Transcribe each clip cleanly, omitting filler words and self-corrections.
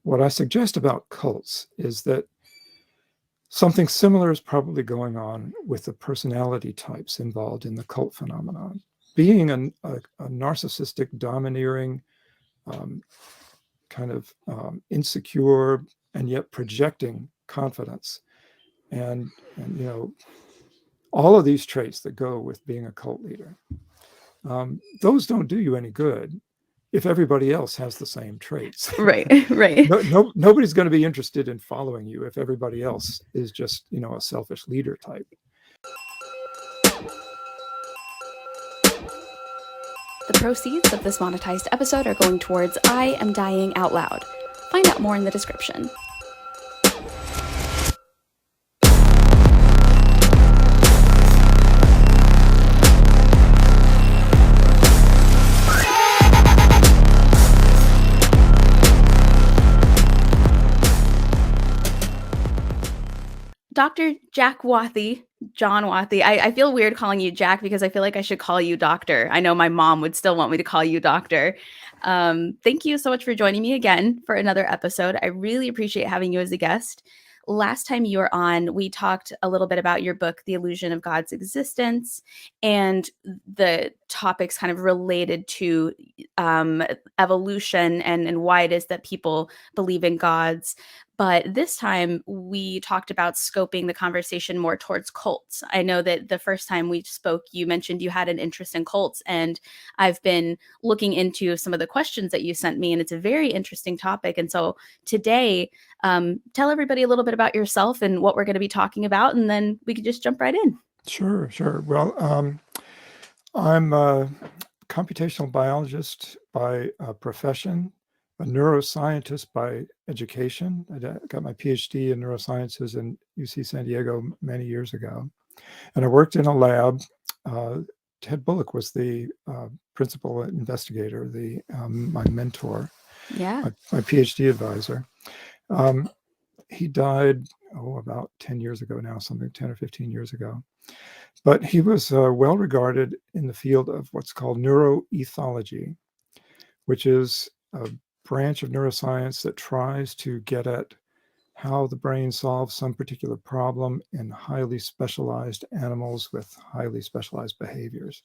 what I suggest about cults is that something similar is probably going on with the personality types involved in the cult phenomenon. Being a narcissistic, domineering, kind of insecure, and yet projecting confidence, and all of these traits that go with being a cult leader. Those don't do you any good if everybody else has the same traits. Right, right. Nobody's going to be interested in following you if everybody else is just, a selfish leader type. The proceeds of this monetized episode are going towards I Am Dying Out Loud. Find out more in the description. Dr. Jack Wathey, John Wathey. I feel weird calling you Jack because I feel like I should call you doctor. I know my mom would still want me to call you doctor. Thank you so much for joining me again for another episode. I really appreciate having you as a guest. Last time you were on, we talked a little bit about your book, The Illusion of God's Existence, and the topics kind of related to evolution and why it is that people believe in gods. But this time we talked about scoping the conversation more towards cults. I know that the first time we spoke, you mentioned you had an interest in cults, and I've been looking into some of the questions that you sent me, and it's a very interesting topic. And so today, tell everybody a little bit about yourself and what we're going to be talking about, and then we could just jump right in. Sure. Well, I'm a computational biologist by profession, a neuroscientist by education. I got my PhD in neurosciences in UC San Diego many years ago. And I worked in a lab. Ted Bullock was the principal investigator, my mentor, Yeah. my PhD advisor. He died, about 10 years ago now, 10 or 15 years ago. But he was well regarded in the field of what's called neuroethology, which is a branch of neuroscience that tries to get at how the brain solves some particular problem in highly specialized animals with highly specialized behaviors.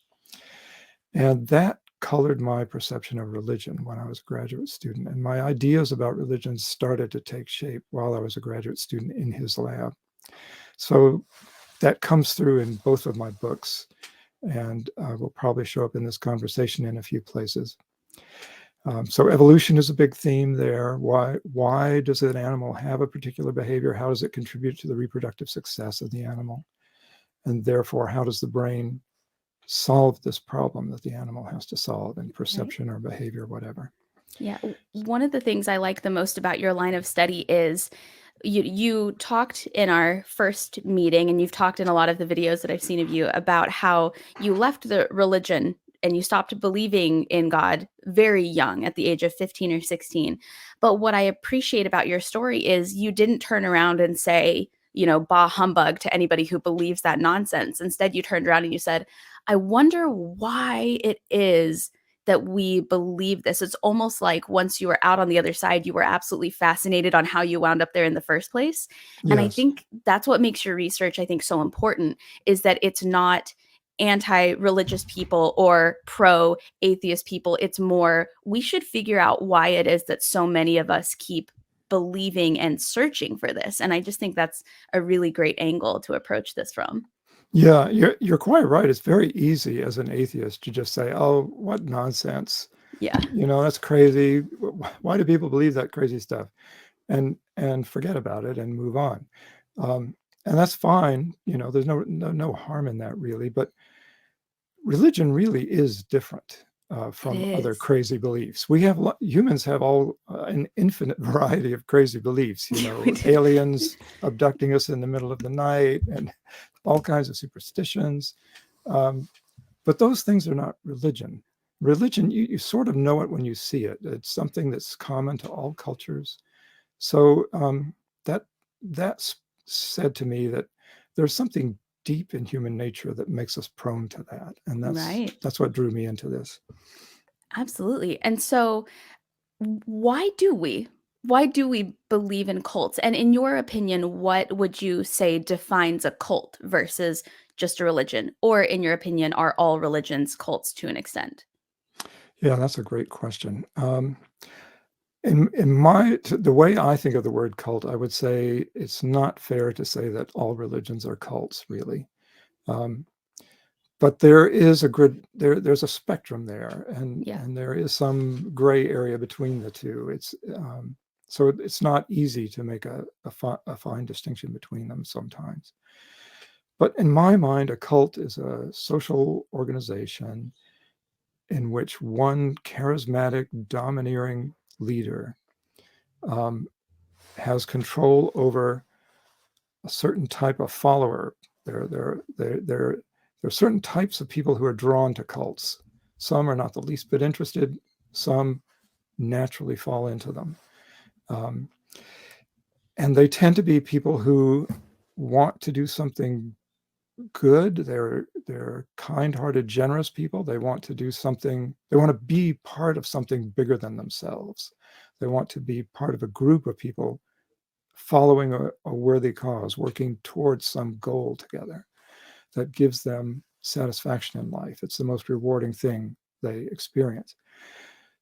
And that colored my perception of religion when I was a graduate student. And my ideas about religion started to take shape while I was a graduate student in his lab. So that comes through in both of my books, and will probably show up in this conversation in a few places. So evolution is a big theme there. Why does an animal have a particular behavior? How does it contribute to the reproductive success of the animal? And therefore, how does the brain solve this problem that the animal has to solve in perception or behavior, whatever? Yeah. One of the things I like the most about your line of study is you talked in our first meeting, and you've talked in a lot of the videos that I've seen of you about how you left the religion and you stopped believing in God very young, at the age of 15 or 16. But what I appreciate about your story is you didn't turn around and say, bah humbug to anybody who believes that nonsense. Instead, you turned around and you said, I wonder why it is that we believe this. It's almost like once you were out on the other side, you were absolutely fascinated on how you wound up there in the first place. Yes. And I think that's what makes your research, I think, so important, is that it's not anti-religious people or pro-atheist people. It's more, we should figure out why it is that so many of us keep believing and searching for this. And I just think that's a really great angle to approach this from. Yeah, you're quite right. It's very easy as an atheist to just say, oh, what nonsense. Yeah. That's crazy. Why do people believe that crazy stuff? And forget about it and move on. And that's fine. There's no harm in that, really. But religion really is different from other crazy beliefs. Humans have an infinite variety of crazy beliefs, aliens abducting us in the middle of the night and all kinds of superstitions. But those things are not religion. Religion, you sort of know it when you see it. It's something that's common to all cultures. So that's said to me that there's something deep in human nature that makes us prone to that. And that's what drew me into this. Absolutely. And so why do we why do we believe in cults? And in your opinion, what would you say defines a cult versus just a religion? Or in your opinion, are all religions cults to an extent? Yeah, that's a great question. In the way I think of the word cult, I would say it's not fair to say that all religions are cults, really. Um, but there is a there's a spectrum there, Yeah. and there is some gray area between the two. So it's not easy to make a fine distinction between them sometimes. But in my mind, a cult is a social organization in which one charismatic, domineering leader um, has control over a certain type of follower. There are certain types of people who are drawn to cults. Some are not the least bit interested. Some naturally fall into them. Um, and they tend to be people who want to do something good. They're kind-hearted, generous people. They want to do something. They want to be part of something bigger than themselves. They want to be part of a group of people following a worthy cause, working towards some goal together that gives them satisfaction in life. It's the most rewarding thing they experience.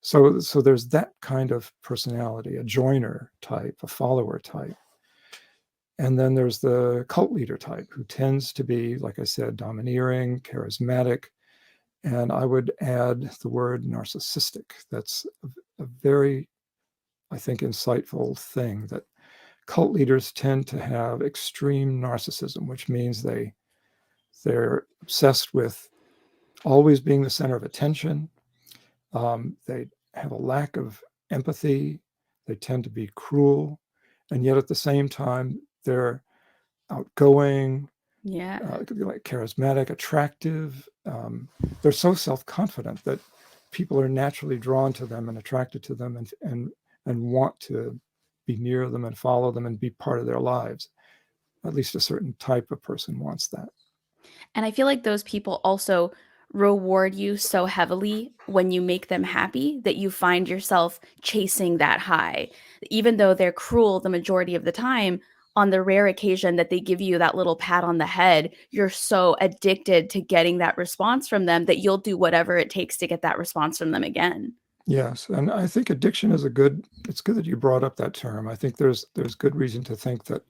So there's that kind of personality, a joiner type, a follower type. And then there's the cult leader type, who tends to be, like I said, domineering, charismatic, and I would add the word narcissistic. That's a very, I think, insightful thing, that cult leaders tend to have extreme narcissism, which means they're obsessed with always being the center of attention. They have a lack of empathy. They tend to be cruel, and yet at the same time, they're outgoing, Yeah. like charismatic, attractive. They're so self-confident that people are naturally drawn to them and attracted to them, and want to be near them and follow them and be part of their lives. At least a certain type of person wants that. And I feel like those people also reward you so heavily when you make them happy that you find yourself chasing that high. Even though they're cruel the majority of the time, on the rare occasion that they give you that little pat on the head, you're so addicted to getting that response from them that you'll do whatever it takes to get that response from them again. Yes, and I think addiction is it's good that you brought up that term. I think there's good reason to think that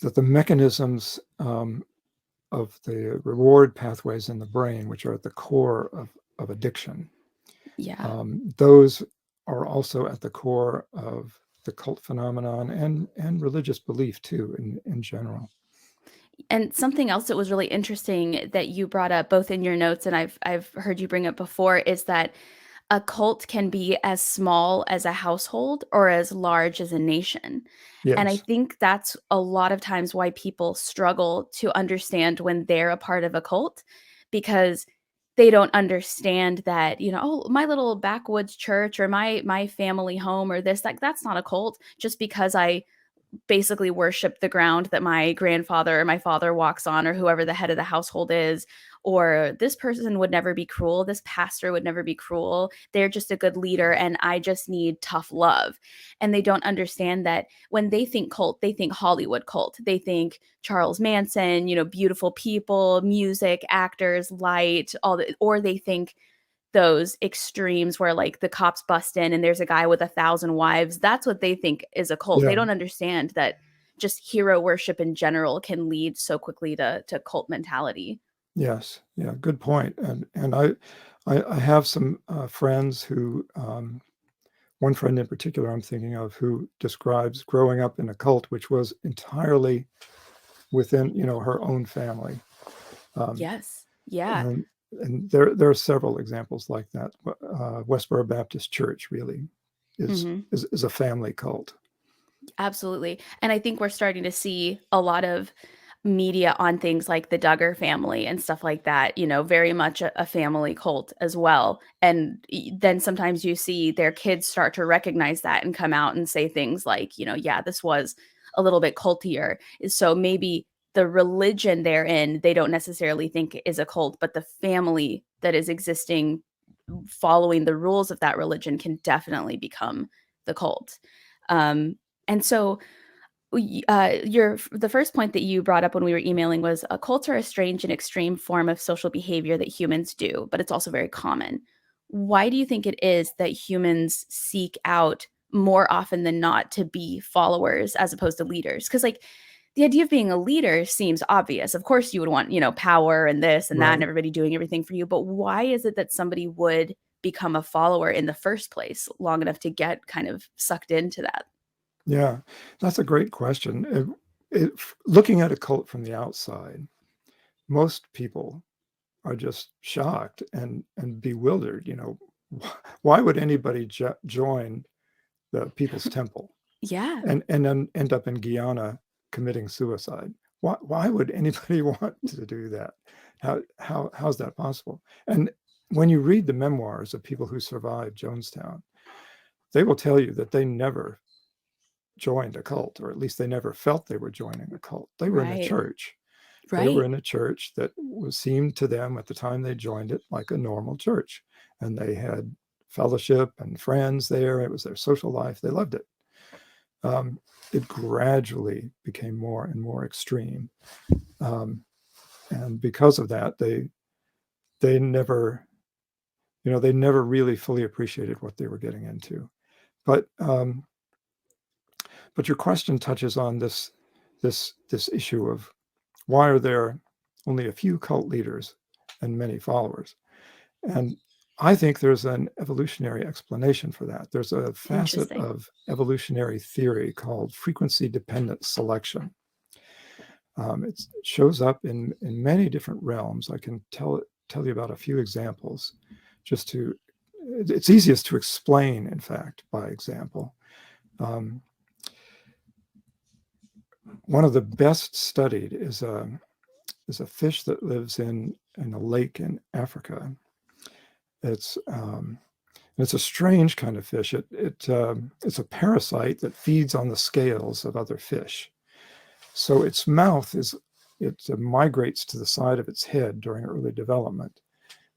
the mechanisms of the reward pathways in the brain, which are at the core of addiction, Yeah. those are also at the core of the cult phenomenon and religious belief too, in general. And something else that was really interesting that you brought up both in your notes and I've heard you bring up before is that a cult can be as small as a household or as large as a nation. And I Yes. think that's a lot of times why people struggle to understand when they're a part of a cult, because they don't understand that, oh, my little backwoods church or my family home or this, like that's not a cult just because I basically worship the ground that my grandfather or my father walks on, or whoever the head of the household is, or this person would never be cruel, this pastor would never be cruel, they're just a good leader and I just need tough love. And they don't understand that when they think cult, they think Hollywood cult, they think Charles Manson, beautiful people, music, actors, light, all the, or they think those extremes where like the cops bust in and there's a guy with 1,000 wives. That's what they think is a cult. They Yeah. don't understand that just hero worship in general can lead so quickly to cult mentality. Yes. Yeah. Good point. And I have some friends who, one friend in particular I'm thinking of, who describes growing up in a cult which was entirely within, her own family. Um, Yes. Yeah. and there are several examples like that. Westboro Baptist Church really is Hmm. is a family cult. Absolutely. And I think we're starting to see a lot of media on things like the Duggar family and stuff like that, very much a family cult as well. And then sometimes you see their kids start to recognize that and come out and say things like, yeah, this was a little bit cultier. So maybe the religion they're in, they don't necessarily think is a cult, but the family that is existing following the rules of that religion can definitely become the cult. And so the first point that you brought up when we were emailing was cults are a strange and extreme form of social behavior that humans do, but it's also very common. Why do you think it is that humans seek out more often than not to be followers as opposed to leaders? Because like the idea of being a leader seems obvious. Of course, you would want, power and this and that and everybody doing everything for you. But why is it that somebody would become a follower in the first place long enough to get kind of sucked into that? Yeah, that's a great question. Looking at a cult from the outside, most people are just shocked and bewildered. Why would anybody join the People's Temple Yeah. and then end up in Guyana committing suicide? Why would anybody want to do that? How's that possible? And when you read the memoirs of people who survived Jonestown, they will tell you that they never joined a cult, or at least they never felt they were joining a cult. They were in a church. They were in a church that seemed to them at the time they joined it like a normal church. And they had fellowship and friends there. It was their social life. They loved it. It gradually became more and more extreme. And because of that, they never really fully appreciated what they were getting into. But your question touches on this issue of why are there only a few cult leaders and many followers? And I think there's an evolutionary explanation for that. There's a facet of evolutionary theory called frequency-dependent selection. It shows up in many different realms. I can tell you about a few examples. It's easiest to explain, in fact, by example. One of the best studied is a fish that lives in a lake in Africa. It's a strange kind of fish. It's a parasite that feeds on the scales of other fish. So its mouth migrates to the side of its head during early development.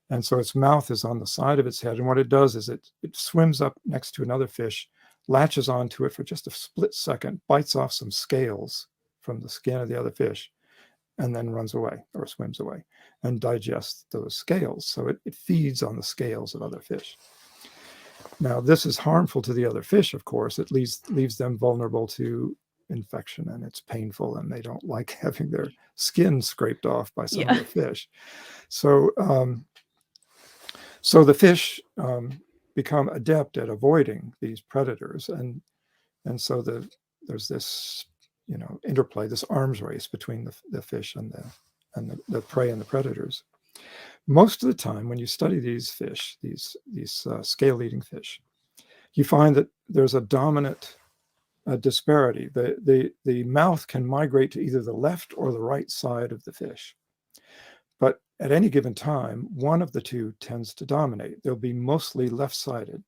And so its mouth is on the side of its head. And what it does is it swims up next to another fish, latches onto it for just a split second, bites off some scales from the skin of the other fish, and then runs away or swims away and digests those scales. So it feeds on the scales of other fish. Now, this is harmful to the other fish, of course. It leaves them vulnerable to infection, and it's painful, and they don't like having their skin scraped off by some other fish. So the fish become adept at avoiding these predators, and so there's this interplay, this arms race between the fish and the prey and the predators. Most of the time, when you study these fish, these scale-eating fish, you find that there's a dominant disparity. The mouth can migrate to either the left or the right side of the fish. But at any given time, one of the two tends to dominate. They'll be mostly left-sided.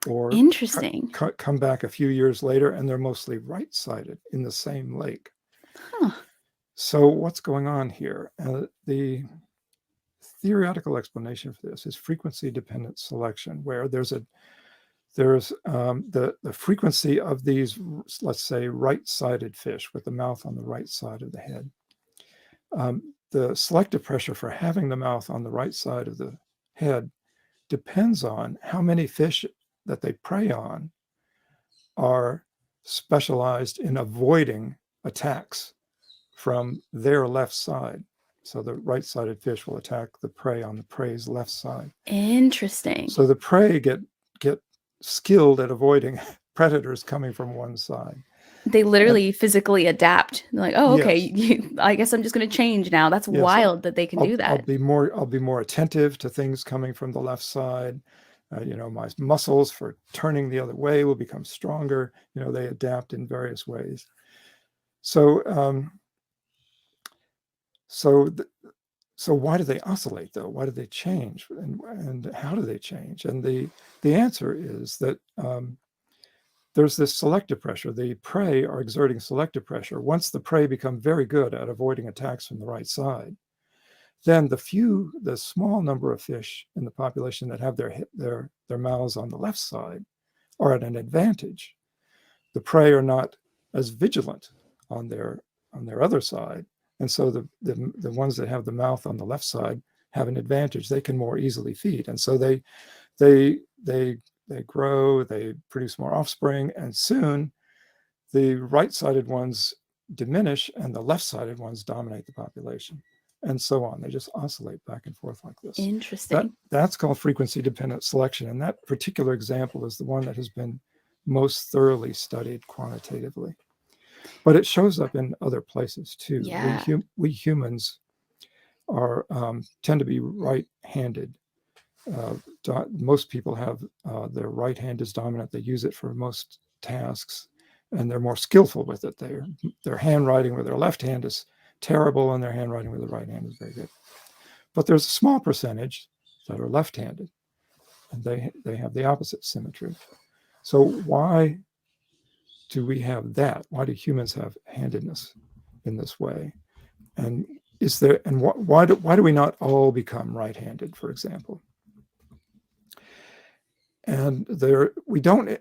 Or interesting. Come back a few years later, and they're mostly right-sided in the same lake. So what's going on here? The theoretical explanation for this is frequency-dependent selection, where there's the frequency of these, let's say, right-sided fish with the mouth on the right side of the head. The selective pressure for having the mouth on the right side of the head depends on how many fish that they prey on are specialized in avoiding attacks from their left side. So the right-sided fish will attack the prey on the prey's left side. Interesting. So the prey get skilled at avoiding predators coming from one side. They literally physically adapt. They're like, oh, okay, I guess I'm just going to change now. That's wild that they can do that. I'll be more attentive to things coming from the left side. My muscles for turning the other way will become stronger. They adapt in various ways. So why do they oscillate, though? Why do they change? And how do they change? And the answer is that there's this selective pressure. The prey are exerting selective pressure. Once the prey become very good at avoiding attacks from the right side, then the small number of fish in the population that have their mouths on the left side are at an advantage. The prey are not as vigilant on their other side, and so the ones that have the mouth on the left side have an advantage. They can more easily feed, and so they grow, they produce more offspring, and soon the right-sided ones diminish and the left-sided ones dominate the population, and so on. They just oscillate back and forth like this. Interesting. That's called frequency-dependent selection, and that particular example is the one that has been most thoroughly studied quantitatively. But it shows up in other places too. Yeah. We humans are tend to be right-handed. Most people have their right hand is dominant. They use it for most tasks, and they're more skillful with it. Their handwriting with their left hand is terrible, and their handwriting with the right hand is very good. But there's a small percentage that are left-handed, and they have the opposite symmetry. So why do we have that? Why do humans have handedness in this way? And why do we not all become right-handed, for example? And we don't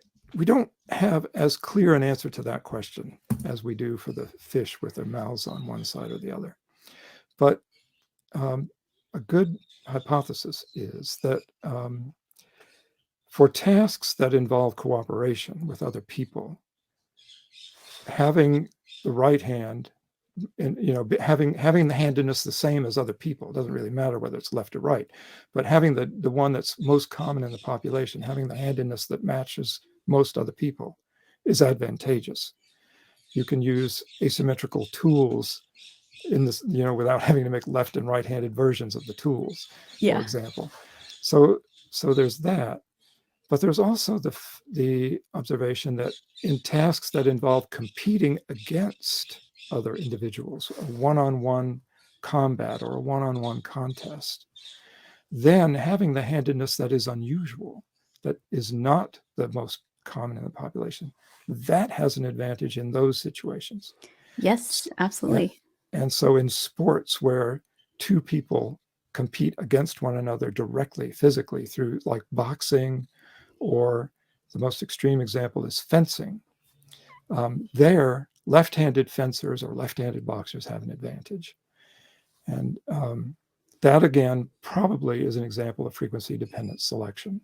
have as clear an answer to that question as we do for the fish with their mouths on one side or the other. But a good hypothesis is that for tasks that involve cooperation with other people, having the right hand, and having the handedness the same as other people, it doesn't really matter whether it's left or right, but having the one that's most common in the population, having the handedness that matches most other people, is advantageous. You can use asymmetrical tools in this, without having to make left and right-handed versions of the tools, for example. So there's that. But there's also the observation that in tasks that involve competing against other individuals, a one-on-one combat or a one-on-one contest, then having the handedness that is unusual, that is not the most common in the population, that has an advantage in those situations. Yes, absolutely. And so in sports where two people compete against one another directly, physically, through like boxing, or the most extreme example is fencing, there left-handed fencers or left-handed boxers have an advantage. And that, again, probably is an example of frequency-dependent selection.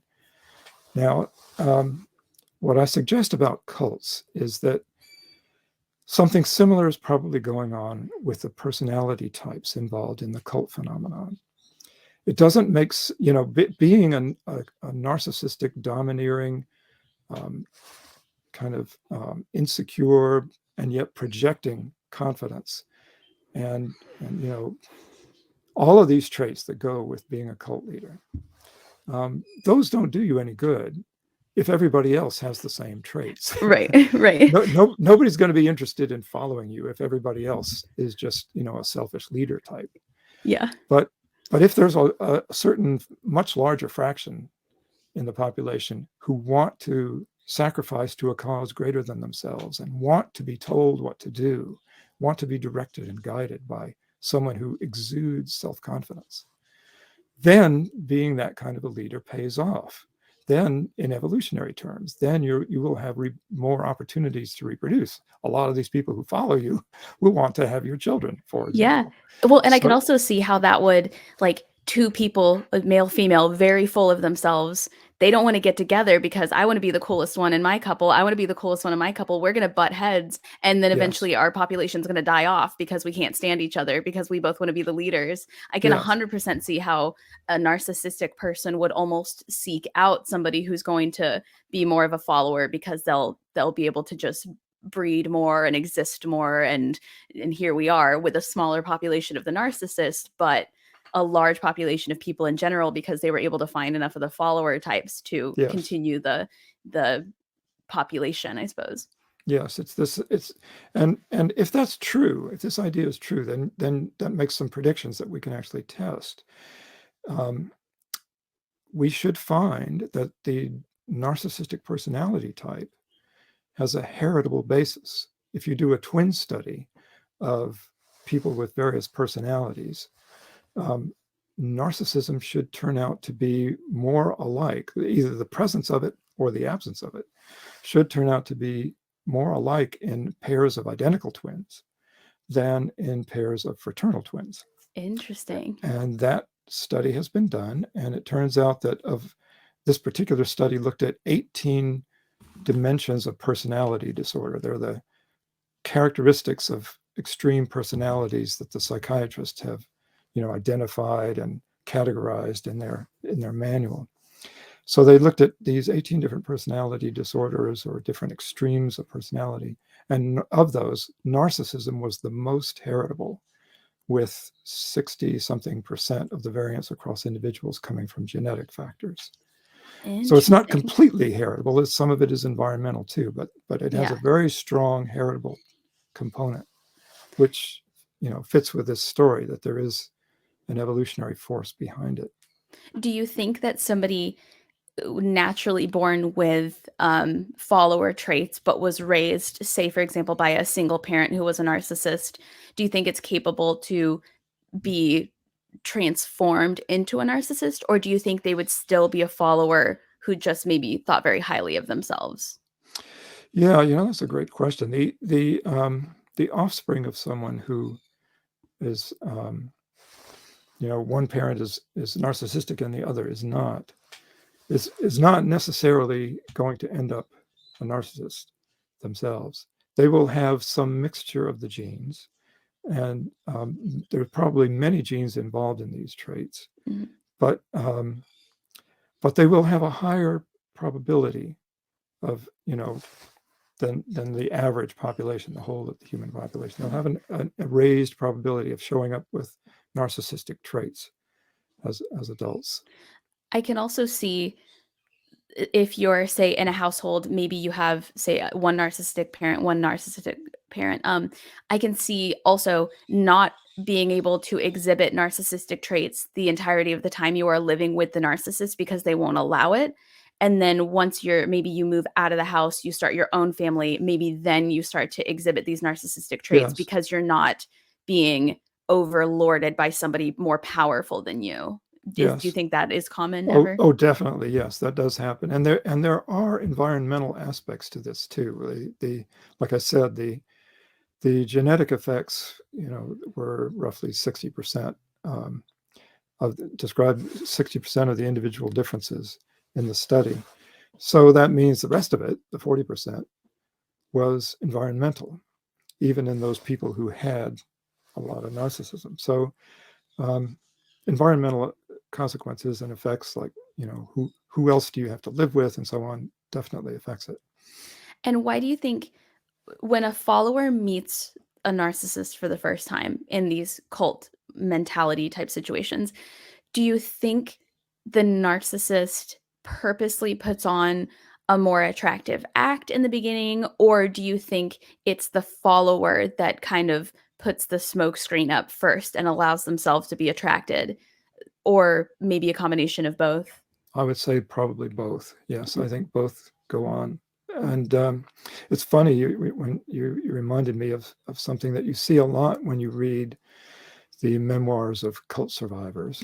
Now, what I suggest about cults is that something similar is probably going on with the personality types involved in the cult phenomenon. It doesn't make, being a narcissistic, domineering, kind of insecure, and yet projecting confidence, and all of these traits that go with being a cult leader, those don't do you any good if everybody else has the same traits. Right. Nobody's going to be interested in following you if everybody else is just, a selfish leader type. Yeah. But if there's a certain much larger fraction in the population who want to sacrifice to a cause greater than themselves and want to be told what to do, want to be directed and guided by someone who exudes self-confidence, then being that kind of a leader pays off. Then in evolutionary terms, then you will have more opportunities to reproduce. A lot of these people who follow you will want to have your children, for example. Yeah. Well, and I can also see how that would, like, two people, male, female, very full of themselves, they don't want to get together because I want to be the coolest one in my couple. I want to be the coolest one in my couple. We're going to butt heads. And then eventually our population's going to die off because we can't stand each other because we both want to be the leaders. I can 100% see how a narcissistic person would almost seek out somebody who's going to be more of a follower because they'll be able to just breed more and exist more. And here we are with a smaller population of the narcissist, but a large population of people in general because they were able to find enough of the follower types to continue the population, I suppose. Yes, and if that's true, if this idea is true, then that makes some predictions that we can actually test. We should find that the narcissistic personality type has a heritable basis. If you do a twin study of people with various personalities, narcissism should turn out to be more alike. Either the presence of it or the absence of it, should turn out to be more alike in pairs of identical twins than in pairs of fraternal twins. Interesting. And that study has been done, and it turns out that of this particular study looked at 18 dimensions of personality disorder. They're the characteristics of extreme personalities that the psychiatrists have, identified and categorized in their manual. So they looked at these 18 different personality disorders or different extremes of personality, and of those, narcissism was the most heritable, with 60-something% of the variance across individuals coming from genetic factors. So it's not completely heritable. Some of it is environmental too, but it has a very strong heritable component, which fits with this story that there is an evolutionary force behind it. Do you think that somebody naturally born with follower traits but was raised, say for example, by a single parent who was a narcissist, do you think it's capable to be transformed into a narcissist, or do you think they would still be a follower who just maybe thought very highly of themselves? Yeah, that's a great question. The offspring of someone who is one parent is narcissistic and the other is not necessarily going to end up a narcissist themselves. They will have some mixture of the genes, and there are probably many genes involved in these traits, Mm-hmm. but they will have a higher probability of than the average population, the whole of the human population. They'll have a raised probability of showing up with narcissistic traits as adults. I can also see if you're, say, in a household, maybe you have, say, one narcissistic parent, one narcissistic parent. I can see also not being able to exhibit narcissistic traits the entirety of the time you are living with the narcissist because they won't allow it. And then once maybe you move out of the house, you start your own family, maybe then you start to exhibit these narcissistic traits because you're not being overlorded by somebody more powerful than you. Do you think that is common ever? Oh, definitely. Yes, that does happen. And there are environmental aspects to this too. Like I said, the genetic effects, were roughly 60%, described 60% of the individual differences in the study. So that means the rest of it, the 40%, was environmental, even in those people who had a lot of narcissism. So environmental consequences and effects, like who else do you have to live with and so on, definitely affects it. And why do you think when a follower meets a narcissist for the first time in these cult mentality type situations, do you think the narcissist purposely puts on a more attractive act in the beginning, or do you think it's the follower that kind of puts the smoke screen up first and allows themselves to be attracted, or maybe a combination of both? I would say probably both. Yes, I think both go on. And it's funny, when you reminded me of something that you see a lot when you read the memoirs of cult survivors.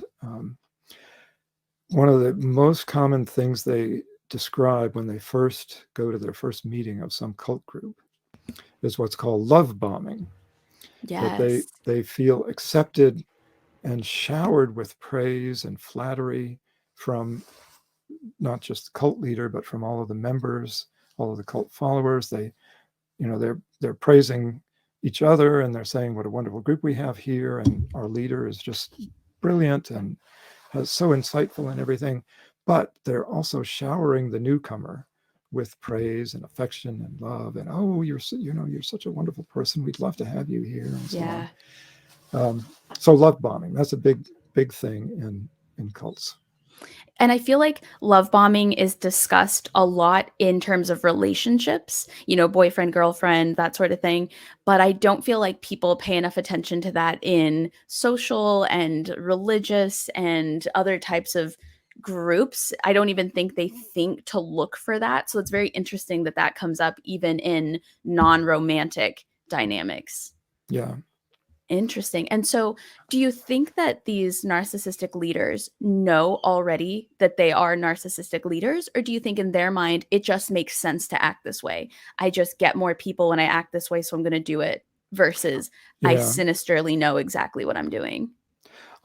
One of the most common things they describe when they first go to their first meeting of some cult group is what's called love bombing. Yes. That they feel accepted and showered with praise and flattery from not just the cult leader, but from all of the members, all of the cult followers. They're praising each other, and they're saying what a wonderful group we have here, and our leader is just brilliant and so insightful and everything. But they're also showering the newcomer with praise and affection and love, and you're such a wonderful person. We'd love to have you here, and so on. So love bombing, that's a big thing in cults. And I feel like love bombing is discussed a lot in terms of relationships, boyfriend, girlfriend, that sort of thing. But I don't feel like people pay enough attention to that in social and religious and other types of groups. I don't even think they think to look for that. So it's very interesting that comes up even in non-romantic dynamics. Yeah. Interesting. And so, do you think that these narcissistic leaders know already that they are narcissistic leaders? Or do you think in their mind, it just makes sense to act this way? I just get more people when I act this way, so I'm going to do it, versus I Yeah, sinisterly know exactly what I'm doing?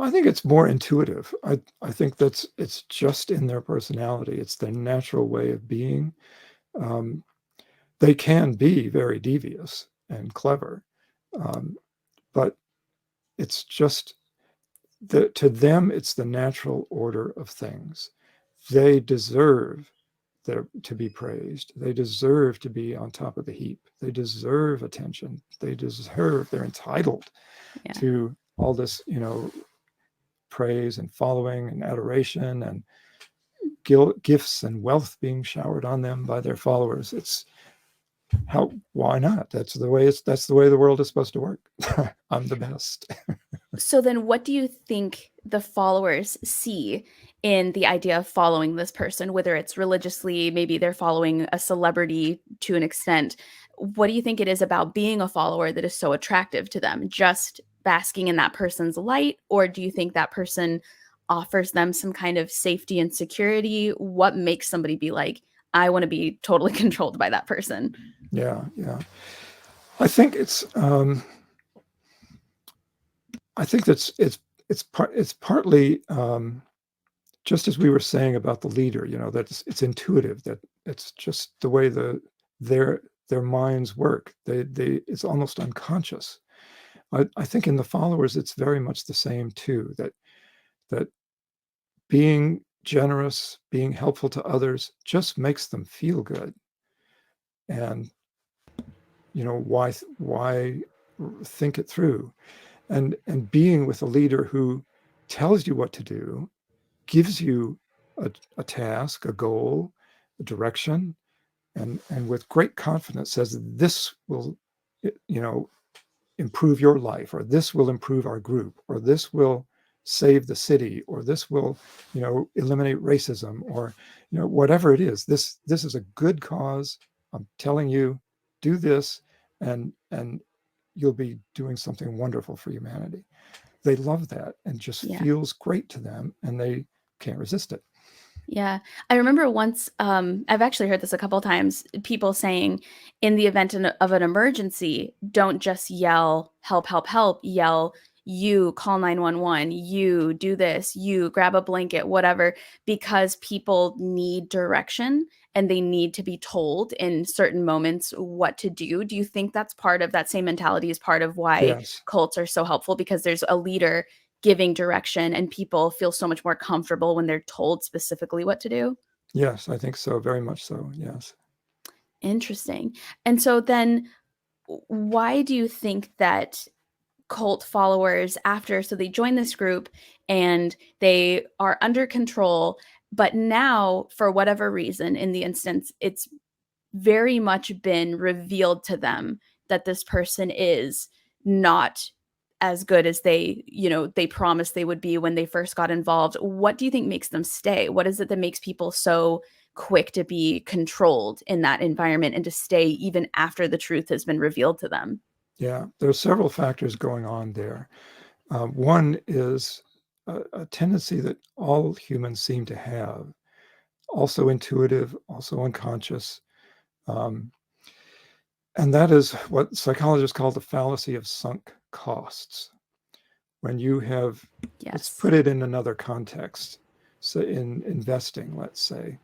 I think it's more intuitive. I think it's just in their personality. It's their natural way of being. Um, they can be very devious and clever, um, but it's just to them, it's the natural order of things. They deserve to be praised. They deserve to be on top of the heap. They deserve attention. They're entitled Yeah. to all this, praise and following and adoration and gifts and wealth being showered on them by their followers. Why not? That's the way the world is supposed to work. I'm the best. So then what do you think the followers see in the idea of following this person, whether it's religiously, maybe they're following a celebrity to an extent? What do you think it is about being a follower that is so attractive to them? Just basking in that person's light? Or do you think that person offers them some kind of safety and security? What makes somebody be like, I want to be totally controlled by that person? Yeah, yeah. I think it's partly just as we were saying about the leader, that it's intuitive, that it's just the way their their minds work. It's almost unconscious. I think in the followers, it's very much the same too. That being generous, being helpful to others, just makes them feel good. And why think it through? And being with a leader who tells you what to do, gives you a task, a goal, a direction, and with great confidence says this will, improve your life, or this will improve our group, or this will save the city, or this will, eliminate racism, or whatever it is. This is a good cause. I'm telling you, do this, and you'll be doing something wonderful for humanity. They love that and just Yeah. feels great to them, and they can't resist it. Yeah. I remember once, I've actually heard this a couple times, people saying in the event of an emergency, don't just yell, help, help, help, yell, you call 911, you do this, you grab a blanket, whatever, because people need direction and they need to be told in certain moments what to do. Do you think that's part of that same mentality is part of why Yes. cults are so helpful? Because there's a leader giving direction and people feel so much more comfortable when they're told specifically what to do? Yes, I think so. Very much so. Yes. Interesting. And so then why do you think that cult followers after so they join this group and they are under control, but now for whatever reason in the instance it's very much been revealed to them that this person is not as good as they promised they would be when they first got involved. What do you think makes them stay? What is it that makes people so quick to be controlled in that environment and to stay even after the truth has been revealed to them? Yeah. There are several factors going on there. One is a tendency that all humans seem to have, also intuitive, also unconscious. Um, and that is what psychologists call the fallacy of sunk costs. When you have, let's Yes. put it in another context. So in investing, let's say,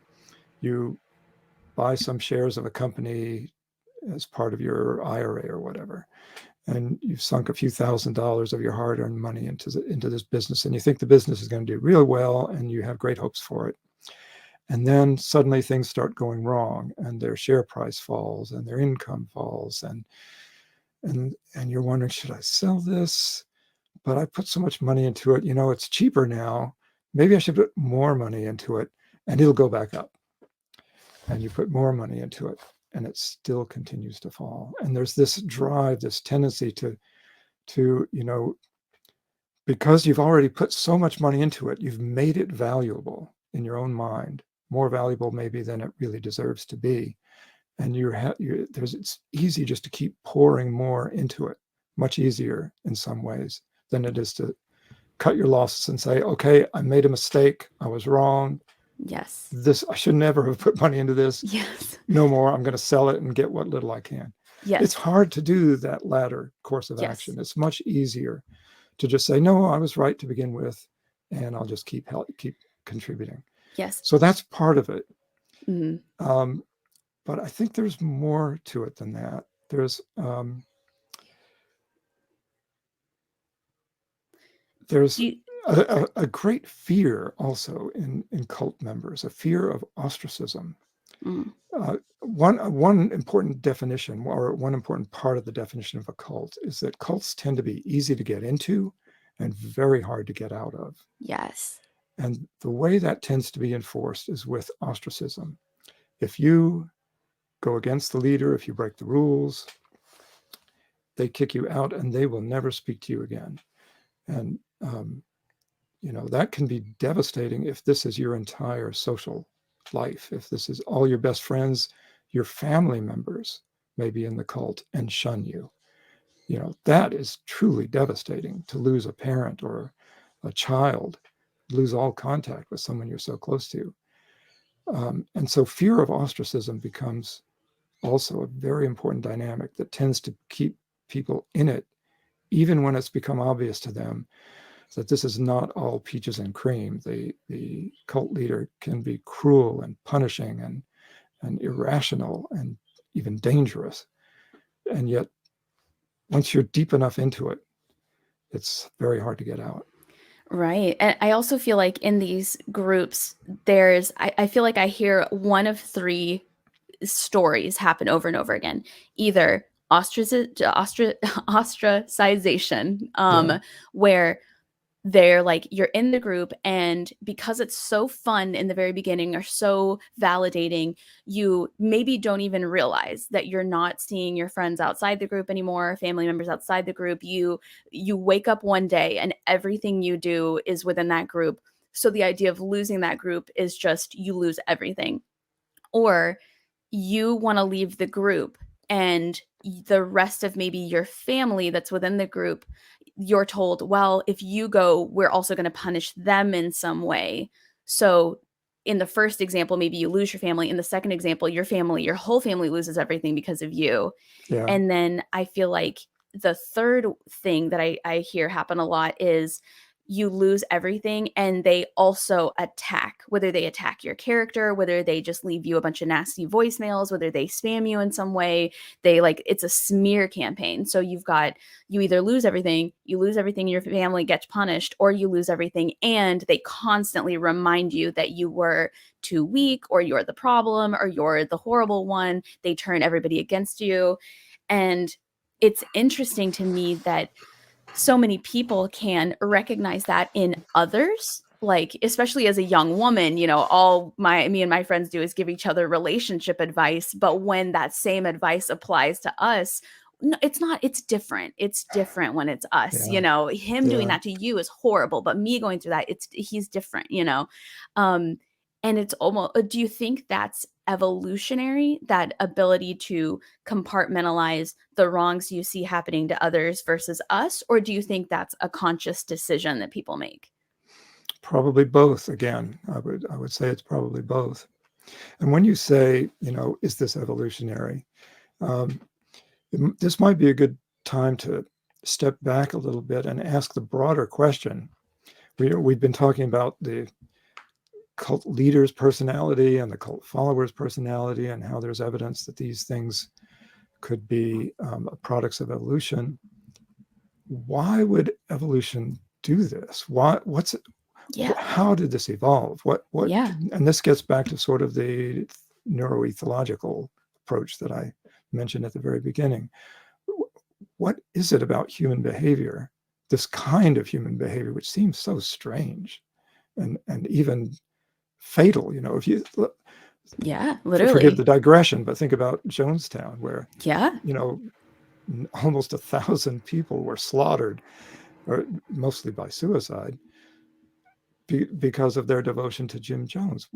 you buy some shares of a company as part of your IRA or whatever, and you've sunk a few $1,000s of your hard-earned money into this business, and you think the business is going to do really well, and you have great hopes for it. And then suddenly things start going wrong, and their share price falls, and their income falls, and you're wondering, should I sell this? But I put so much money into it. It's cheaper now. Maybe I should put more money into it, and it'll go back up. And you put more money into it, and it still continues to fall. And there's this drive, this tendency to because you've already put so much money into it, you've made it valuable in your own mind, more valuable maybe than it really deserves to be. And it's easy just to keep pouring more into it, much easier in some ways than it is to cut your losses and say, okay, I made a mistake. I was wrong. Yes. I should never have put money into this. Yes. No more. I'm going to sell it and get what little I can. Yes. It's hard to do that latter course of action. It's much easier to just say, no, I was right to begin with, and I'll just keep contributing. Yes. So that's part of it. Mm-hmm. But I think there's more to it than that. There's a great fear also in cult members, a fear of ostracism. Mm. One important definition, or one important part of the definition of a cult, is that cults tend to be easy to get into and very hard to get out of. Yes. And the way that tends to be enforced is with ostracism. If you go against the leader, if you break the rules, they kick you out and they will never speak to you again. And that can be devastating if this is your entire social life, if this is all your best friends, your family members may be in the cult and shun you. That is truly devastating, to lose a parent or a child, lose all contact with someone you're so close to. And so fear of ostracism becomes also a very important dynamic that tends to keep people in it, even when it's become obvious to them that this is not all peaches and cream. The cult leader can be cruel and punishing and irrational and even dangerous. And yet, once you're deep enough into it, it's very hard to get out. Right. And I also feel like in these groups, I feel like I hear one of three stories happen over and over again. Either ostracization, where they're like, you're in the group, and because it's so fun in the very beginning or so validating, you maybe don't even realize that you're not seeing your friends outside the group anymore, family members outside the group. You wake up one day and everything you do is within that group. So the idea of losing that group is just you lose everything. Or you want to leave the group, and the rest of maybe your family that's within the group, you're told, well, if you go, we're also going to punish them in some way. So in the first example, maybe you lose your family. In the second example, your whole family loses everything because of you. Yeah. And then I feel like the third thing that I hear happen a lot is you lose everything, and they also attack, whether they attack your character, whether they just leave you a bunch of nasty voicemails, whether they spam you in some way. It's a smear campaign. So you either lose everything, your family gets punished, or you lose everything and they constantly remind you that you were too weak, or you're the problem, or you're the horrible one. They turn everybody against you. And it's interesting to me that so many people can recognize that in others, like especially as a young woman. All me and my friends do is give each other relationship advice, but when that same advice applies to us, no, it's different. It's different when it's us. Him doing that to you is horrible, but me going through that, he's different. And it's almost, do you think that's evolutionary, that ability to compartmentalize the wrongs you see happening to others versus us? Or do you think that's a conscious decision that people make? Probably both. Again, I would say it's probably both. And when you say, is this evolutionary? This might be a good time to step back a little bit and ask the broader question. We've been talking about the cult leader's personality and the cult follower's personality, and how there's evidence that these things could be products of evolution. Why would evolution do this? How did this evolve? And this gets back to sort of the neuroethological approach that I mentioned at the very beginning. What is it about human behavior, this kind of human behavior, which seems so strange and even fatal? If you literally forgive the digression, but think about Jonestown, where almost 1,000 people were slaughtered, or mostly by suicide, because of their devotion to Jim Jones.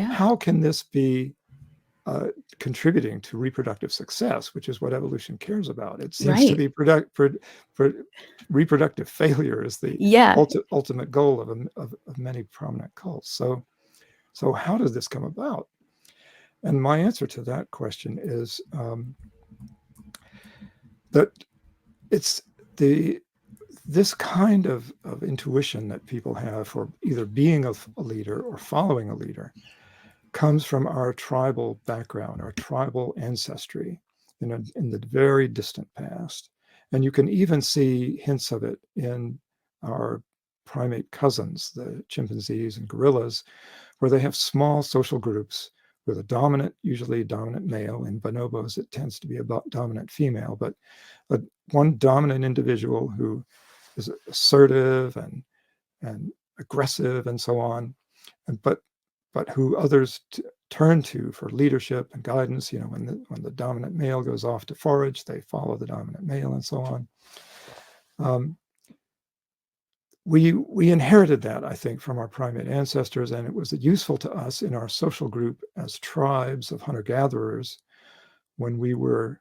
How can this be contributing to reproductive success, which is what evolution cares about. It seems to Right. be reproductive failure is the Yeah. ultimate goal of many prominent cults. So how does this come about? And my answer to that question is that it's this kind of intuition that people have for either being a leader or following a leader comes from our tribal background, our tribal ancestry in the very distant past. And you can even see hints of it in our primate cousins, the chimpanzees and gorillas, where they have small social groups with a dominant, usually dominant male. In bonobos, it tends to be a dominant female, but one dominant individual who is assertive and aggressive and so on, but who others turn to for leadership and guidance. When the dominant male goes off to forage, they follow the dominant male and so on. We inherited that, I think, from our primate ancestors, and it was useful to us in our social group as tribes of hunter-gatherers when we were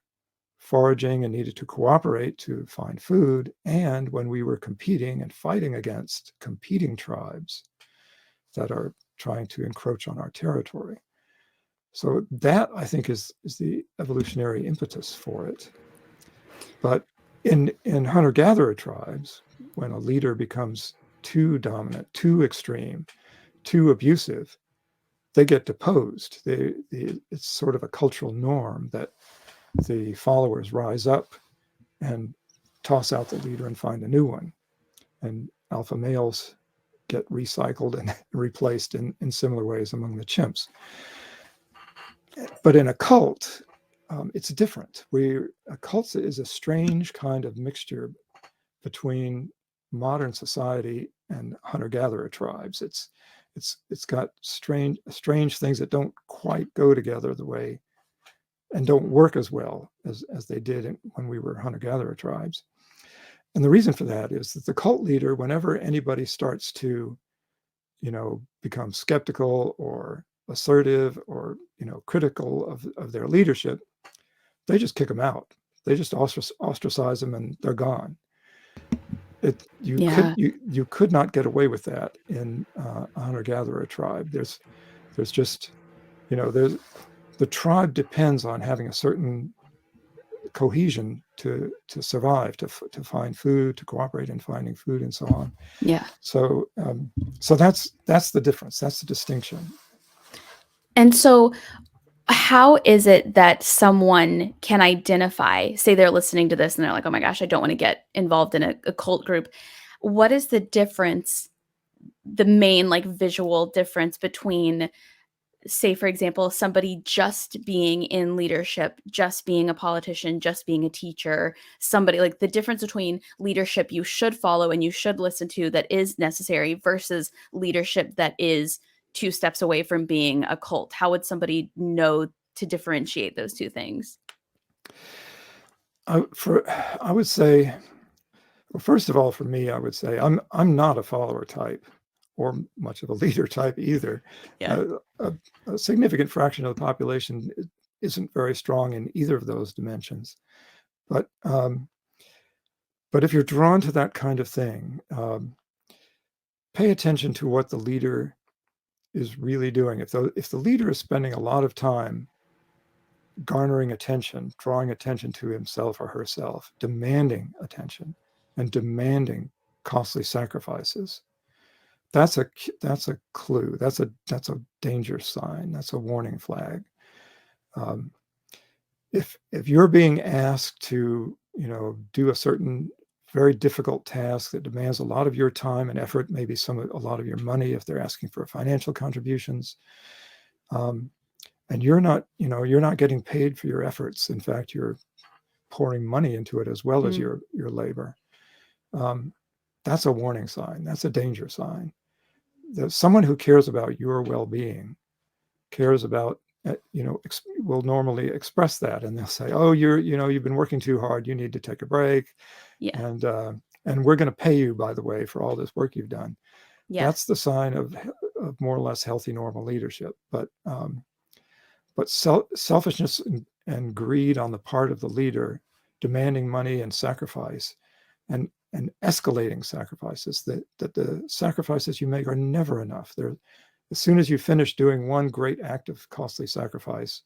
foraging and needed to cooperate to find food, and when we were competing and fighting against competing tribes that are trying to encroach on our territory. So that, I think, is the evolutionary impetus for it. But in hunter-gatherer tribes, when a leader becomes too dominant, too extreme, too abusive, they get deposed. It's sort of a cultural norm that the followers rise up and toss out the leader and find a new one. And alpha males get recycled and replaced in similar ways among the chimps. But in a cult, it's different. A cult is a strange kind of mixture between modern society and hunter-gatherer tribes. It's got strange things that don't quite go together the way and don't work as well as they did when we were hunter-gatherer tribes. And the reason for that is that the cult leader, whenever anybody starts to, become skeptical or assertive or, critical of their leadership, they just kick them out. They just ostracize them and they're gone. You could not get away with that in a hunter-gatherer tribe. There's just, the tribe depends on having a certain cohesion to survive, to find food, to cooperate in finding food, and so on. Yeah. So that's the difference. That's the distinction. And so how is it that someone can identify, say they're listening to this and they're like, oh my gosh, I don't want to get involved in a cult group. What is the difference, the main visual difference between, say, for example, somebody just being in leadership, just being a politician, just being a teacher, somebody the difference between leadership you should follow and you should listen to that is necessary versus leadership that is 2 steps away from being a cult? How would somebody know to differentiate those two things? I would say, well, first of all, for me, I would say I'm not a follower type or much of a leader type either. Yeah. A significant fraction of the population isn't very strong in either of those dimensions. But if you're drawn to that kind of thing, pay attention to what the leader is really doing. If the leader is spending a lot of time garnering attention, drawing attention to himself or herself, demanding attention, and demanding costly sacrifices, that's a clue. That's a danger sign. That's a warning flag. If you're being asked to do a certain very difficult task that demands a lot of your time and effort, maybe a lot of your money if they're asking for financial contributions, and you're not getting paid for your efforts. In fact, you're pouring money into it as well as your labor. That's a warning sign. That's a danger sign. Someone who cares about your well-being cares about, will normally express that, and they'll say, "Oh, you've been working too hard. You need to take a break." Yeah. And we're going to pay you, by the way, for all this work you've done. Yeah. That's the sign of more or less healthy, normal leadership. But but selfishness and greed on the part of the leader, demanding money and sacrifice, and escalating sacrifices, that the sacrifices you make are never enough. As soon as you finish doing one great act of costly sacrifice,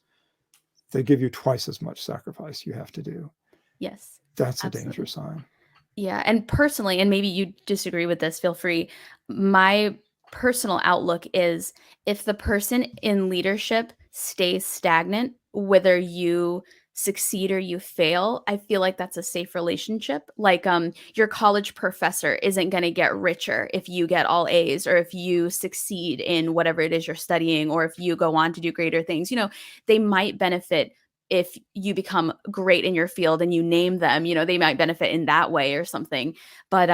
they give you twice as much sacrifice you have to do. Yes. That's Absolutely. a danger sign. Yeah. And personally, and maybe you disagree with this, feel free. My personal outlook is if the person in leadership stays stagnant, whether you succeed or you fail, I feel like that's a safe relationship. Like your college professor isn't going to get richer if you get all A's, or if you succeed in whatever it is you're studying, or if you go on to do greater things. You know, they might benefit if you become great in your field and you name them, you know, they might benefit in that way or something. But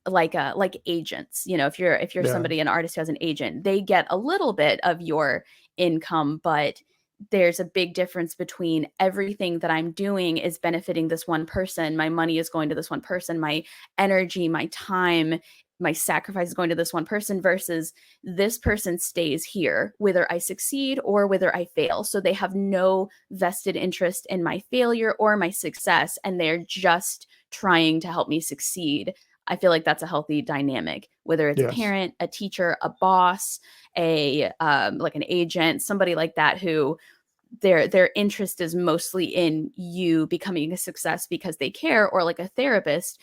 like agents, you know, if you're somebody, an artist who has an agent, they get a little bit of your income, but there's a big difference between everything that I'm doing is benefiting this one person, my money is going to this one person, my energy, my time, my sacrifice is going to this one person, versus this person stays here whether I succeed or whether I fail. So they have no vested interest in my failure or my success, and they're just trying to help me succeed. I feel like that's a healthy dynamic, whether it's a parent, a teacher, a boss, a like an agent, somebody like that, who their interest is mostly in you becoming a success because they care. Or like a therapist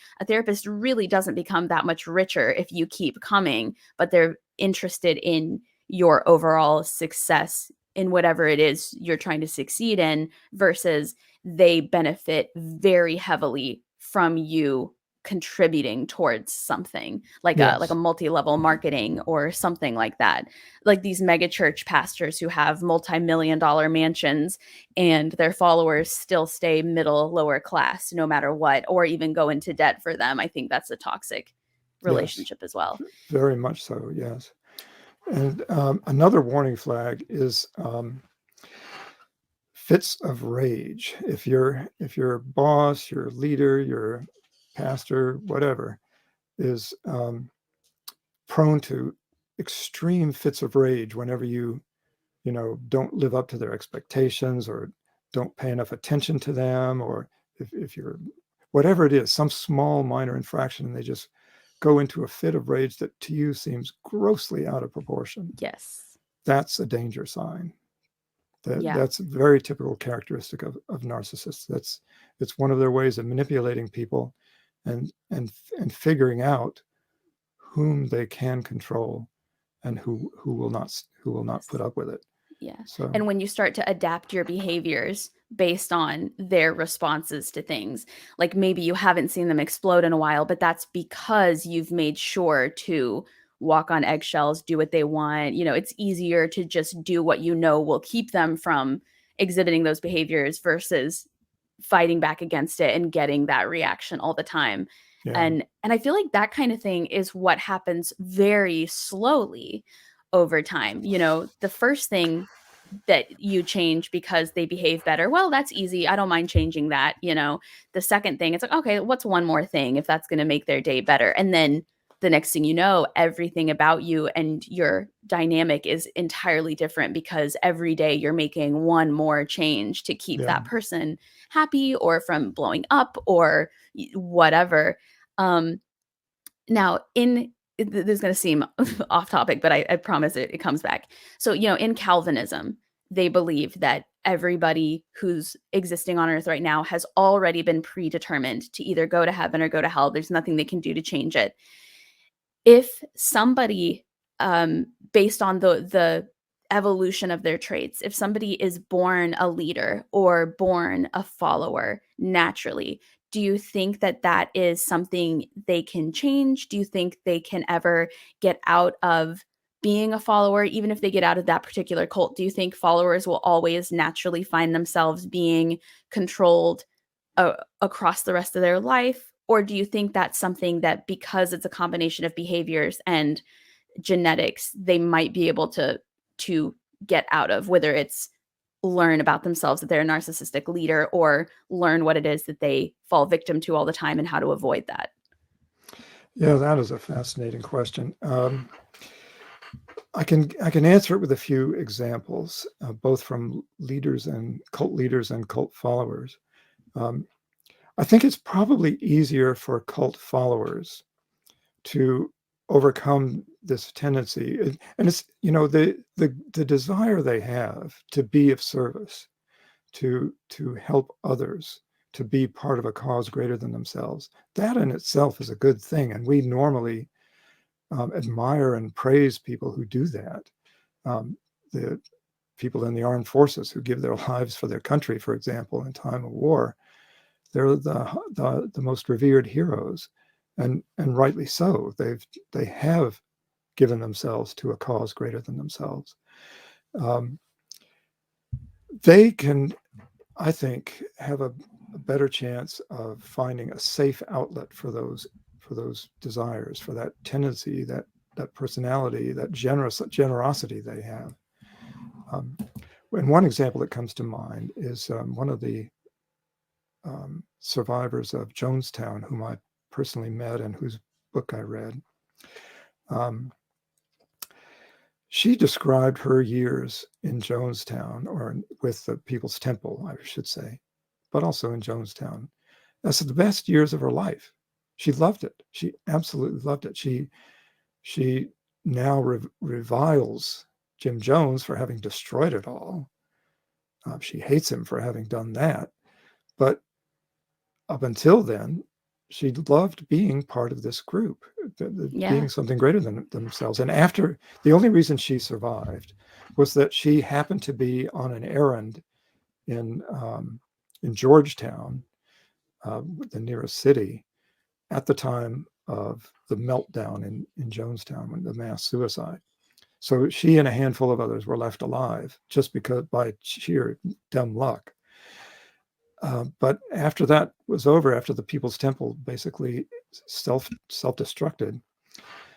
really doesn't become that much richer if you keep coming, but they're interested in your overall success in whatever it is you're trying to succeed in, versus they benefit very heavily from you contributing towards something like a multi-level marketing or something like that. Like these mega church pastors who have multi-million-dollar mansions and their followers still stay middle lower class no matter what, or even go into debt for them. I think that's a toxic relationship as well. Very much so, yes. And another warning flag is fits of rage. If your boss, your leader, your pastor, whatever, is prone to extreme fits of rage whenever you don't live up to their expectations, or don't pay enough attention to them, or if you're, whatever it is, some small minor infraction, and they just go into a fit of rage that to you seems grossly out of proportion. Yes. That's a danger sign. That's a very typical characteristic of narcissists. It's one of their ways of manipulating people and figuring out whom they can control and who will not put up with it. Yeah. So, and when you start to adapt your behaviors based on their responses to things, like maybe you haven't seen them explode in a while, but that's because you've made sure to walk on eggshells, do what they want. You know, it's easier to just do what you know will keep them from exhibiting those behaviors versus fighting back against it and getting that reaction all the time. And I feel like that kind of thing is what happens very slowly over time. You know, the first thing that you change because they behave better, well, that's easy, I don't mind changing that. You know, the second thing, it's like, okay, what's one more thing if that's going to make their day better? And then the next thing you know, everything about you and your dynamic is entirely different, because every day you're making one more change to keep that person happy or from blowing up or whatever. Now, this is going to seem off topic, but I promise it comes back. So, you know, in Calvinism, they believe that everybody who's existing on earth right now has already been predetermined to either go to heaven or go to hell. There's nothing they can do to change it. If somebody, based on the evolution of their traits, if somebody is born a leader or born a follower naturally, do you think that that is something they can change? Do you think they can ever get out of being a follower, even if they get out of that particular cult? Do you think followers will always naturally find themselves being controlled across the rest of their life? Or do you think that's something that, because it's a combination of behaviors and genetics, they might be able to get out of, whether it's learn about themselves that they're a narcissistic leader, or learn what it is that they fall victim to all the time and how to avoid that? Yeah, that is a fascinating question. I can answer it with a few examples, both from leaders and cult followers. I think it's probably easier for cult followers to overcome this tendency, and it's the desire they have to be of service, to help others, to be part of a cause greater than themselves. That in itself is a good thing, and we normally admire and praise people who do that. The people in the armed forces who give their lives for their country, for example, in time of war, they're the most revered heroes, and rightly so. They have given themselves to a cause greater than themselves. They can, I think, have a better chance of finding a safe outlet for those desires, for that tendency, that personality, that generosity they have. And one example that comes to mind is one of the survivors of Jonestown, whom I personally met and whose book I read. She described her years in Jonestown, or with the People's Temple, I should say, but also in Jonestown, as the best years of her life. She loved it. She absolutely loved it. She now reviles Jim Jones for having destroyed it all. She hates him for having done that. But up until then, she loved being part of this group, being something greater than themselves. And after, the only reason she survived was that she happened to be on an errand in Georgetown, the nearest city, at the time of the meltdown in Jonestown, when the mass suicide. So she and a handful of others were left alive just because, by sheer dumb luck. But after that was over, after the People's Temple basically self-destructed,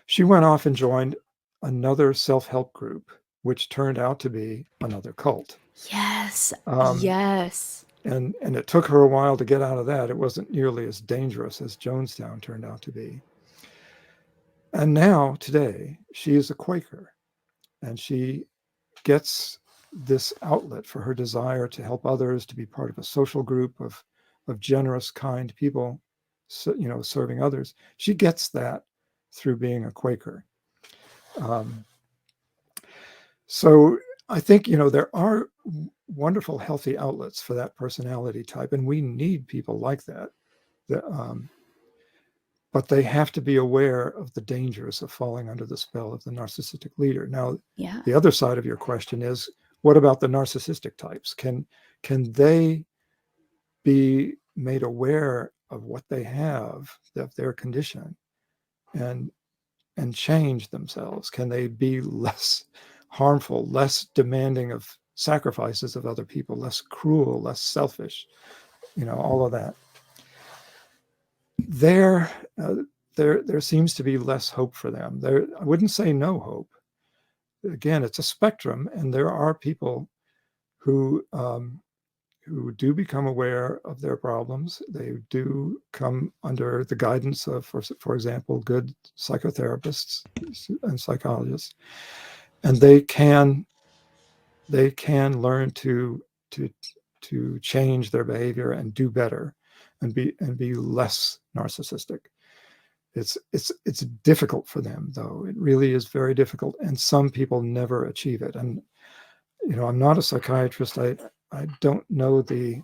she went off and joined another self-help group, which turned out to be another cult. Yes. Yes. And it took her a while to get out of that. It wasn't nearly as dangerous as Jonestown turned out to be. And now, today, she is a Quaker, and she gets this outlet for her desire to help others, to be part of a social group of generous, kind people, serving others. She gets that through being a Quaker. So I think, there are wonderful, healthy outlets for that personality type, and we need people like that. But they have to be aware of the dangers of falling under the spell of the narcissistic leader. Now, the other side of your question is, what about the narcissistic types? Can they be made aware of what they have, of their condition, and change themselves? Can they be less harmful, less demanding of sacrifices of other people, less cruel, less selfish, all of that? There seems to be less hope for them. I wouldn't say no hope. Again, it's a spectrum, and there are people who do become aware of their problems. They do come under the guidance of, for example, good psychotherapists and psychologists, and they can learn to change their behavior and do better, and be less narcissistic. It's difficult for them, though. It really is very difficult, and some people never achieve it. And I'm not a psychiatrist. I don't know the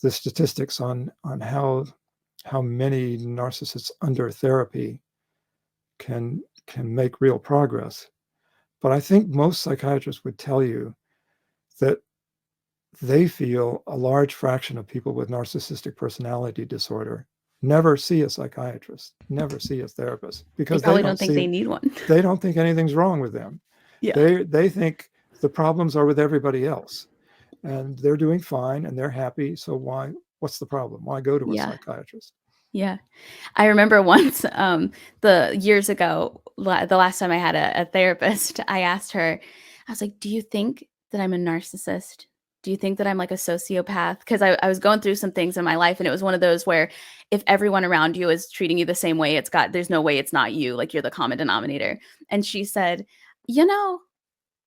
statistics on how many narcissists under therapy can make real progress. But I think most psychiatrists would tell you that they feel a large fraction of people with narcissistic personality disorder never see a psychiatrist, never see a therapist, because they probably don't think they need one. They don't think anything's wrong with them. They think the problems are with everybody else, and they're doing fine and they're happy. So what's the problem? Why go to a psychiatrist? Yeah. I remember once, the years ago, the last time I had a therapist, I asked her, I was like, do you think that I'm a narcissist? Do you think that I'm like a sociopath? Because I was going through some things in my life, and it was one of those where if everyone around you is treating you the same way, there's no way it's not you, like you're the common denominator. And she said, You know,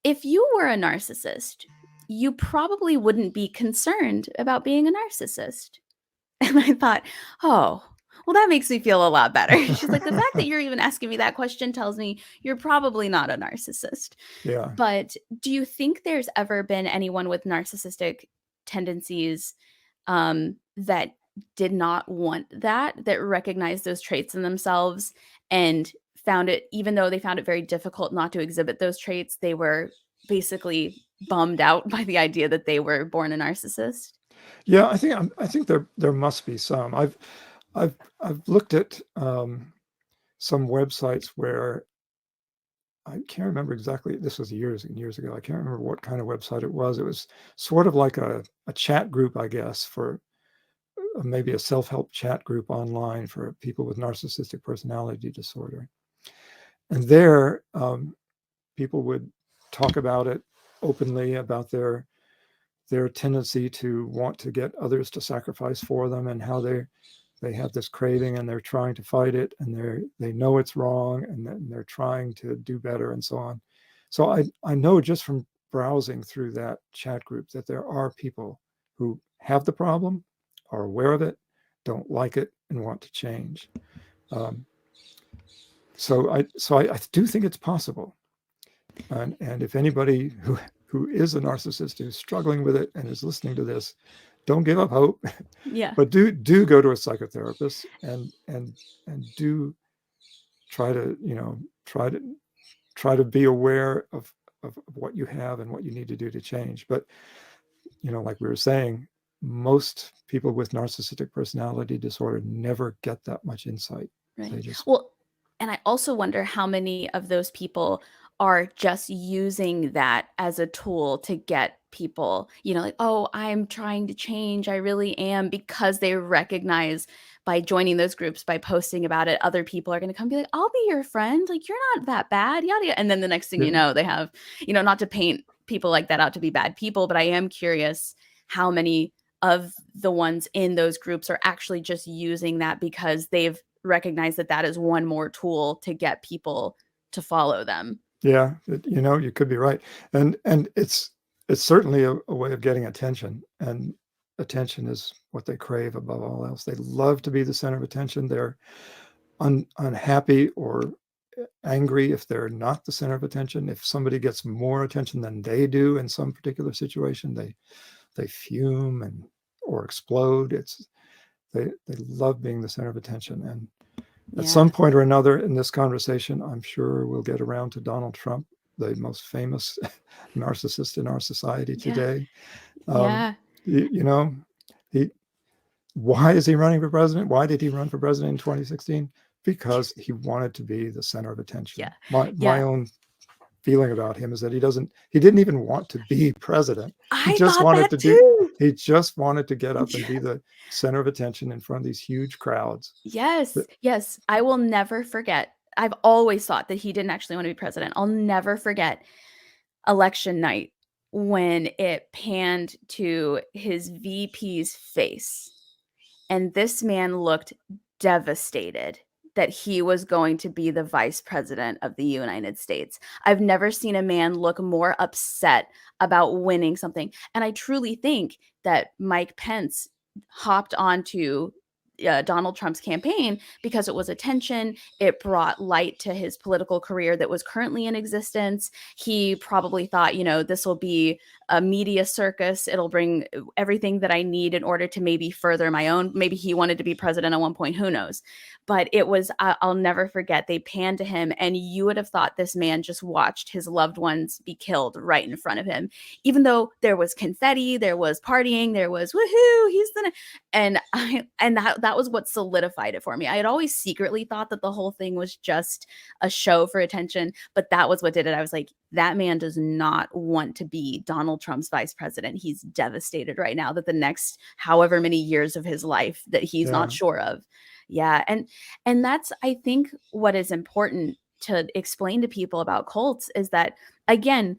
if you were a narcissist, you probably wouldn't be concerned about being a narcissist. And I thought, oh, well, that makes me feel a lot better. She's like, the fact that you're even asking me that question tells me you're probably not a narcissist. Yeah. But do you think there's ever been anyone with narcissistic tendencies that did not want that recognized those traits in themselves and found it, even though they found it very difficult not to exhibit those traits, they were basically bummed out by the idea that they were born a narcissist? Yeah, I think there must be some. I've looked at some websites where I can't remember exactly. This was years and years ago. I can't remember what kind of website it was. It was sort of like a chat group, I guess, for maybe a self-help chat group online for people with narcissistic personality disorder. And there, people would talk about it openly, about their tendency to want to get others to sacrifice for them, and how they have this craving and they're trying to fight it, and they know it's wrong, and they're trying to do better, and so on. So I know just from browsing through that chat group that there are people who have the problem, are aware of it, don't like it, and want to change. Um, so I do think it's possible. And if anybody who is a narcissist, who's struggling with it and is listening to this, don't give up hope. Yeah. But do go to a psychotherapist, and do try to, try to be aware of what you have and what you need to do to change. But like we were saying, most people with narcissistic personality disorder never get that much insight. They Right. just Well, and I also wonder how many of those people are just using that as a tool to get people, like, oh, I'm trying to change. I really am, because they recognize by joining those groups, by posting about it, other people are going to come be like, I'll be your friend. Like, you're not that bad. Yada, yada. And then the next thing yeah, you know, they have, not to paint people like that out to be bad people, but I am curious how many of the ones in those groups are actually just using that because they've recognize that that is one more tool to get people to follow them. yeah, you could be right. And it's certainly a way of getting attention, and attention is what they crave above all else. They love to be the center of attention. They're unhappy or angry if they're not the center of attention. If somebody gets more attention than they do in some particular situation, they fume or explode. They love being the center of attention. And at some Yeah. point or another in this conversation, I'm sure we'll get around to Donald Trump, the most famous narcissist in our society Yeah. today. Um, Yeah. you know, he why is he running for president? Why did he run for president in 2016? Because he wanted to be the center of attention. Yeah. My Yeah. own feeling about him is that he didn't even want to be president. He I just thought wanted that to too. get up and be Yeah. the center of attention in front of these huge crowds. Yes. Yes. I will never forget. I've always thought that he didn't actually want to be president. I'll never forget election night when it panned to his VP's face. And this man looked devastated that he was going to be the vice president of the United States. I've never seen a man look more upset about winning something. And I truly think that Mike Pence hopped onto Donald Trump's campaign because it was attention. It brought light to his political career that was currently in existence. He probably thought, this will be a media circus. It'll bring everything that I need in order to maybe further my own. Maybe he wanted to be president at one point, who knows? But it was, I'll never forget, they panned to him, and you would have thought this man just watched his loved ones be killed right in front of him. Even though there was confetti, there was partying, there was woohoo, he's the, and that was what solidified it for me. I had always secretly thought that the whole thing was just a show for attention, but that was what did it. I was like, that man does not want to be Donald Trump's vice president. He's devastated right now that the next however many years of his life that he's Yeah, not sure of. Yeah. And that's, I think, what is important to explain to people about cults is that, again,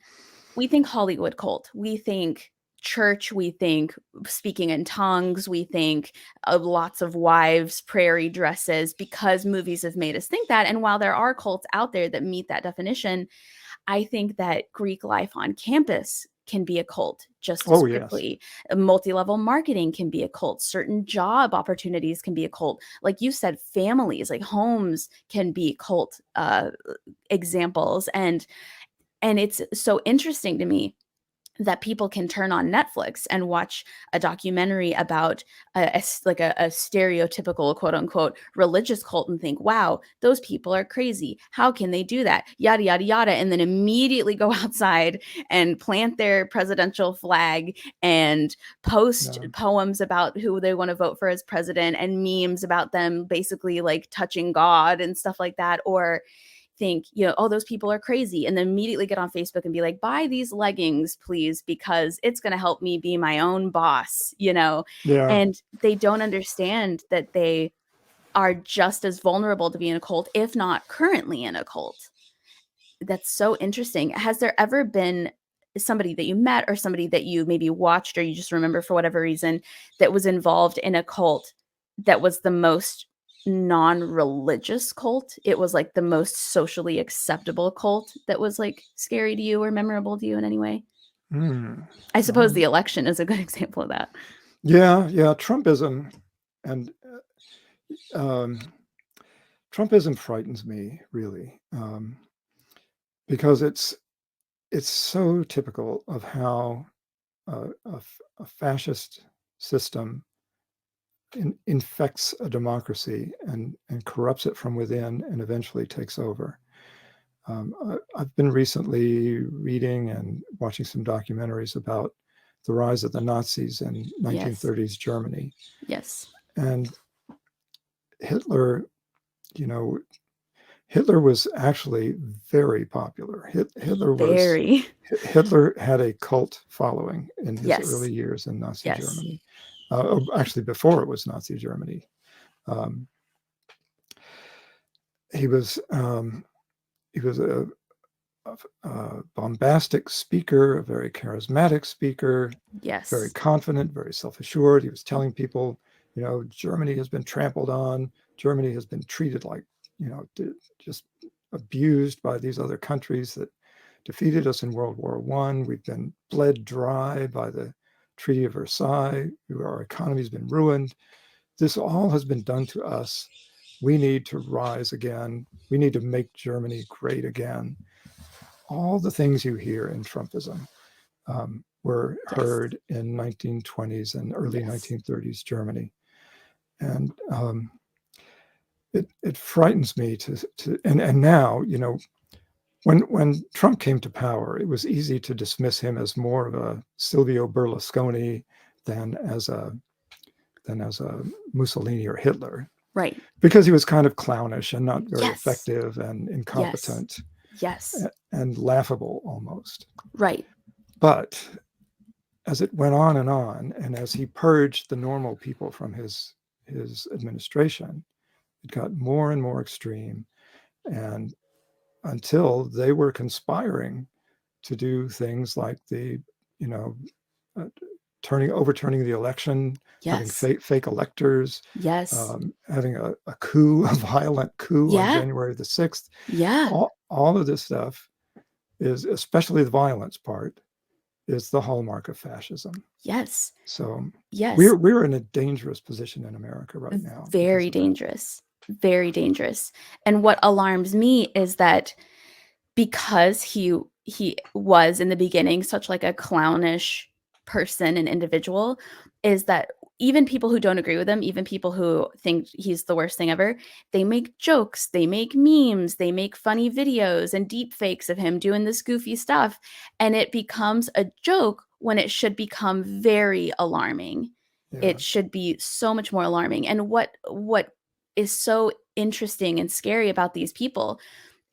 we think Hollywood cult, we think church, we think speaking in tongues, we think of lots of wives, prairie dresses, because movies have made us think that. And while there are cults out there that meet that definition, I think that Greek life on campus can be a cult just as Oh, yes. quickly. Multi-level marketing can be a cult. Certain job opportunities can be a cult. Like you said, families, like homes can be cult examples. And it's so interesting to me that people can turn on Netflix and watch a documentary about like a stereotypical quote unquote religious cult and think, wow, those people are crazy. How can they do that? Yada, yada, yada. And then immediately go outside and plant their presidential flag and post Yeah. poems about who they want to vote for as president and memes about them basically like touching God and stuff like that. Or think, oh, those people are crazy, and then immediately get on Facebook and be like, buy these leggings, please, because it's going to help me be my own boss, Yeah. and they don't understand that they are just as vulnerable to be in a cult, if not currently in a cult. That's so interesting. Has there ever been somebody that you met or somebody that you maybe watched or you just remember for whatever reason that was involved in a cult that was the most non-religious cult? It was like the most socially acceptable cult that was like scary to you or memorable to you in any way? Mm. I suppose the election is a good example of that. Yeah. Trumpism and Trumpism frightens me, really, because it's so typical of how a fascist system infects a democracy and corrupts it from within and eventually takes over. I've been recently reading and watching some documentaries about the rise of the Nazis in Yes. 1930s Germany. Yes. And Hitler, Hitler was actually very popular. Very. Hitler had a cult following in his Yes. early years in Nazi Yes. Germany. Actually, before it was Nazi Germany, um, he was a bombastic speaker, a very charismatic speaker, Yes. very confident, very self-assured. He was telling people, Germany has been trampled on. Germany has been treated like, just abused by these other countries that defeated us in World War I. We've been bled dry by the Treaty of Versailles. Our economy's been ruined. This all has been done to us. We need to rise again. We need to make Germany great again. All the things you hear in Trumpism were heard in 1920s and early 1930s Germany. And it frightens me and now, when Trump came to power, it was easy to dismiss him as more of a Silvio Berlusconi than as a Mussolini or Hitler. Right. Because he was kind of clownish and not very Yes. effective and incompetent. Yes. And laughable almost. Right. But as it went on, and as he purged the normal people from his administration, it got more and more extreme, and until they were conspiring to do things like overturning the election, Yes. having fake electors, Yes. having a violent coup on January the 6th. Yeah. All of this stuff is, especially the violence part, is the hallmark of fascism. Yes. So yes. we're in a dangerous position in America right now. Very dangerous. Very dangerous. And what alarms me is that because he was in the beginning such like a clownish person and individual, is that even people who don't agree with him, even people who think he's the worst thing ever, they make jokes, they make memes, they make funny videos and deep fakes of him doing this goofy stuff. And it becomes a joke when it should become very alarming. Yeah. It should be so much more alarming. And what is so interesting and scary about these people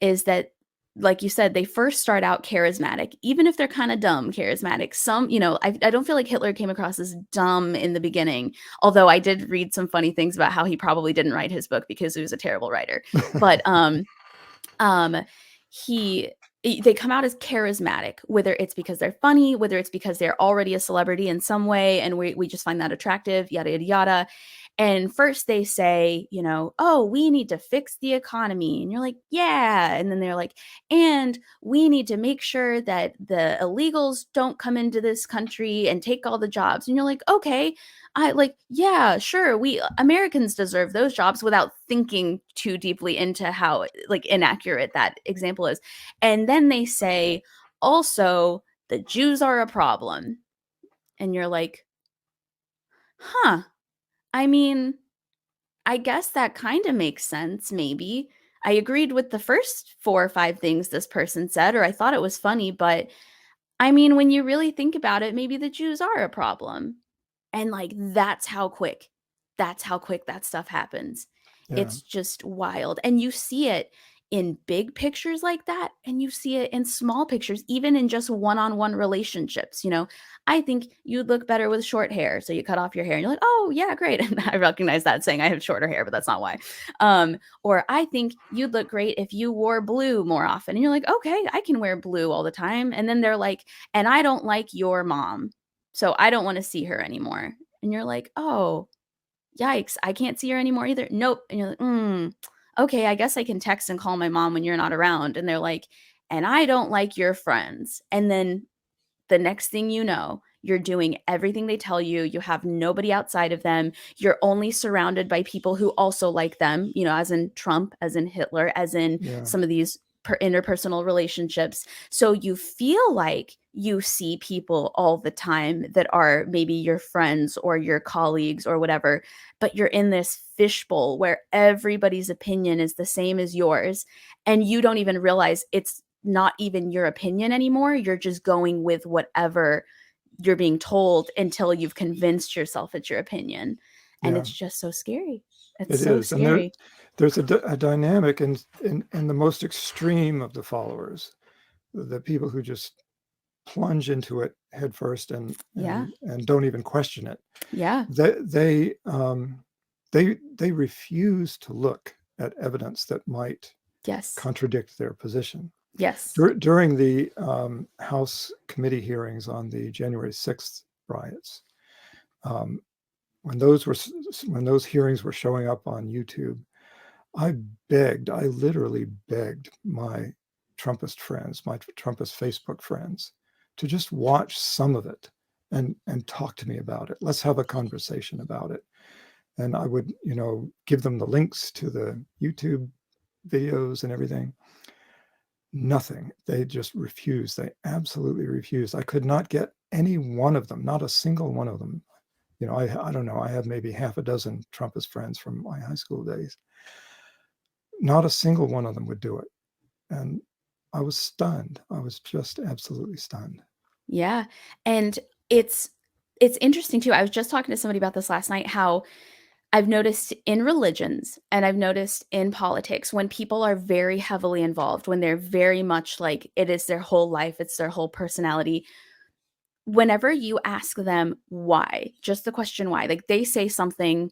is that, like you said, they first start out charismatic, even if they're kind of dumb charismatic. Some, I don't feel like Hitler came across as dumb in the beginning, although I did read some funny things about how he probably didn't write his book because he was a terrible writer. But they come out as charismatic, whether it's because they're funny, whether it's because they're already a celebrity in some way and we just find that attractive, yada, yada, yada. And first they say, oh, we need to fix the economy. And you're like, yeah. And then they're like, and we need to make sure that the illegals don't come into this country and take all the jobs. And you're like, okay, yeah, sure. We Americans deserve those jobs, without thinking too deeply into how inaccurate that example is. And then they say, also, the Jews are a problem. And you're like, huh, I mean, I guess that kind of makes sense, maybe. I agreed with the first 4 or 5 things this person said, or I thought it was funny, but I mean, when you really think about it, maybe the Jews are a problem. And that's how quick that stuff happens. Yeah. It's just wild. And you see it in big pictures like that, and you see it in small pictures, even in just one-on-one relationships. I think you'd look better with short hair, so you cut off your hair and you're like, oh yeah, great. And I recognize that saying, I have shorter hair, but that's not why. Or I think you'd look great if you wore blue more often. And you're like, okay, I can wear blue all the time. And then they're like, and I don't like your mom, so I don't want to see her anymore. And you're like, oh, yikes, I can't see her anymore either. Nope. And you're like, okay, I guess I can text and call my mom when you're not around. And they're like, and I don't like your friends. And then the next thing you know, you're doing everything they tell you. You have nobody outside of them. You're only surrounded by people who also like them, as in Trump, as in Hitler, as in Yeah. some of these interpersonal relationships. So you feel like you see people all the time that are maybe your friends or your colleagues or whatever, but you're in this fishbowl where everybody's opinion is the same as yours, and you don't even realize it's not even your opinion anymore. You're just going with whatever you're being told until you've convinced yourself it's your opinion. And Yeah. it's just so scary. It's It so is. And scary. there's a dynamic in the most extreme of the followers, the people who just plunge into it headfirst Yeah. and don't even question it. Yeah. They refuse to look at evidence that might Yes. contradict their position. Yes. During the House committee hearings on the January 6th riots, when those hearings were showing up on YouTube, I literally begged my Trumpist friends, my Trumpist Facebook friends, to just watch some of it and talk to me about it. Let's have a conversation about it. And I would, give them the links to the YouTube videos and everything. Nothing. They just refused. They absolutely refused. I could not get any one of them, not a single one of them. I don't know. I have maybe half a dozen Trumpist friends from my high school days. Not a single one of them would do it. And I was stunned. I was just absolutely stunned. Yeah. And it's interesting too. I was just talking to somebody about this last night, how I've noticed in religions and I've noticed in politics, when people are very heavily involved, when they're very much like it is their whole life, it's their whole personality, whenever you ask them why, just the question why, like they say something,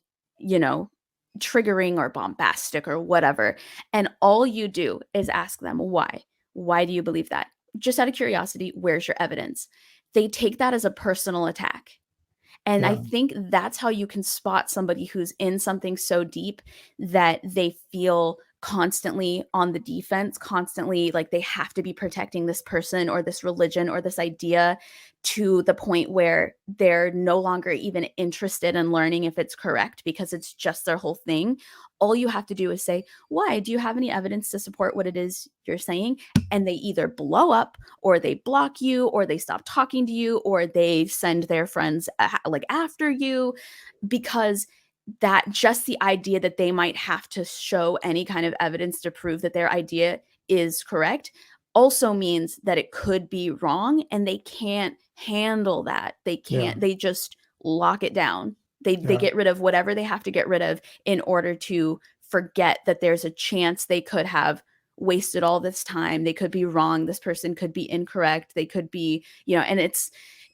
triggering or bombastic or whatever, and all you do is ask them why. Why do you believe that? Just out of curiosity, where's your evidence? They take that as a personal attack. And I Yeah. think that's how you can spot somebody who's in something so deep that they feel constantly on the defense, constantly like they have to be protecting this person or this religion or this idea, to the point where they're no longer even interested in learning if it's correct because it's just their whole thing. All you have to do is say, why? Do you have any evidence to support what it is you're saying? And they either blow up, or they block you, or they stop talking to you, or they send their friends after you, because that just the idea that they might have to show any kind of evidence to prove that their idea is correct also means that it could be wrong, and they can't handle that. They can't, Yeah. they just lock it down. They Yeah. get rid of whatever they have to get rid of in order to forget that there's a chance they could have wasted all this time. They could be wrong. This person could be incorrect. They could be, and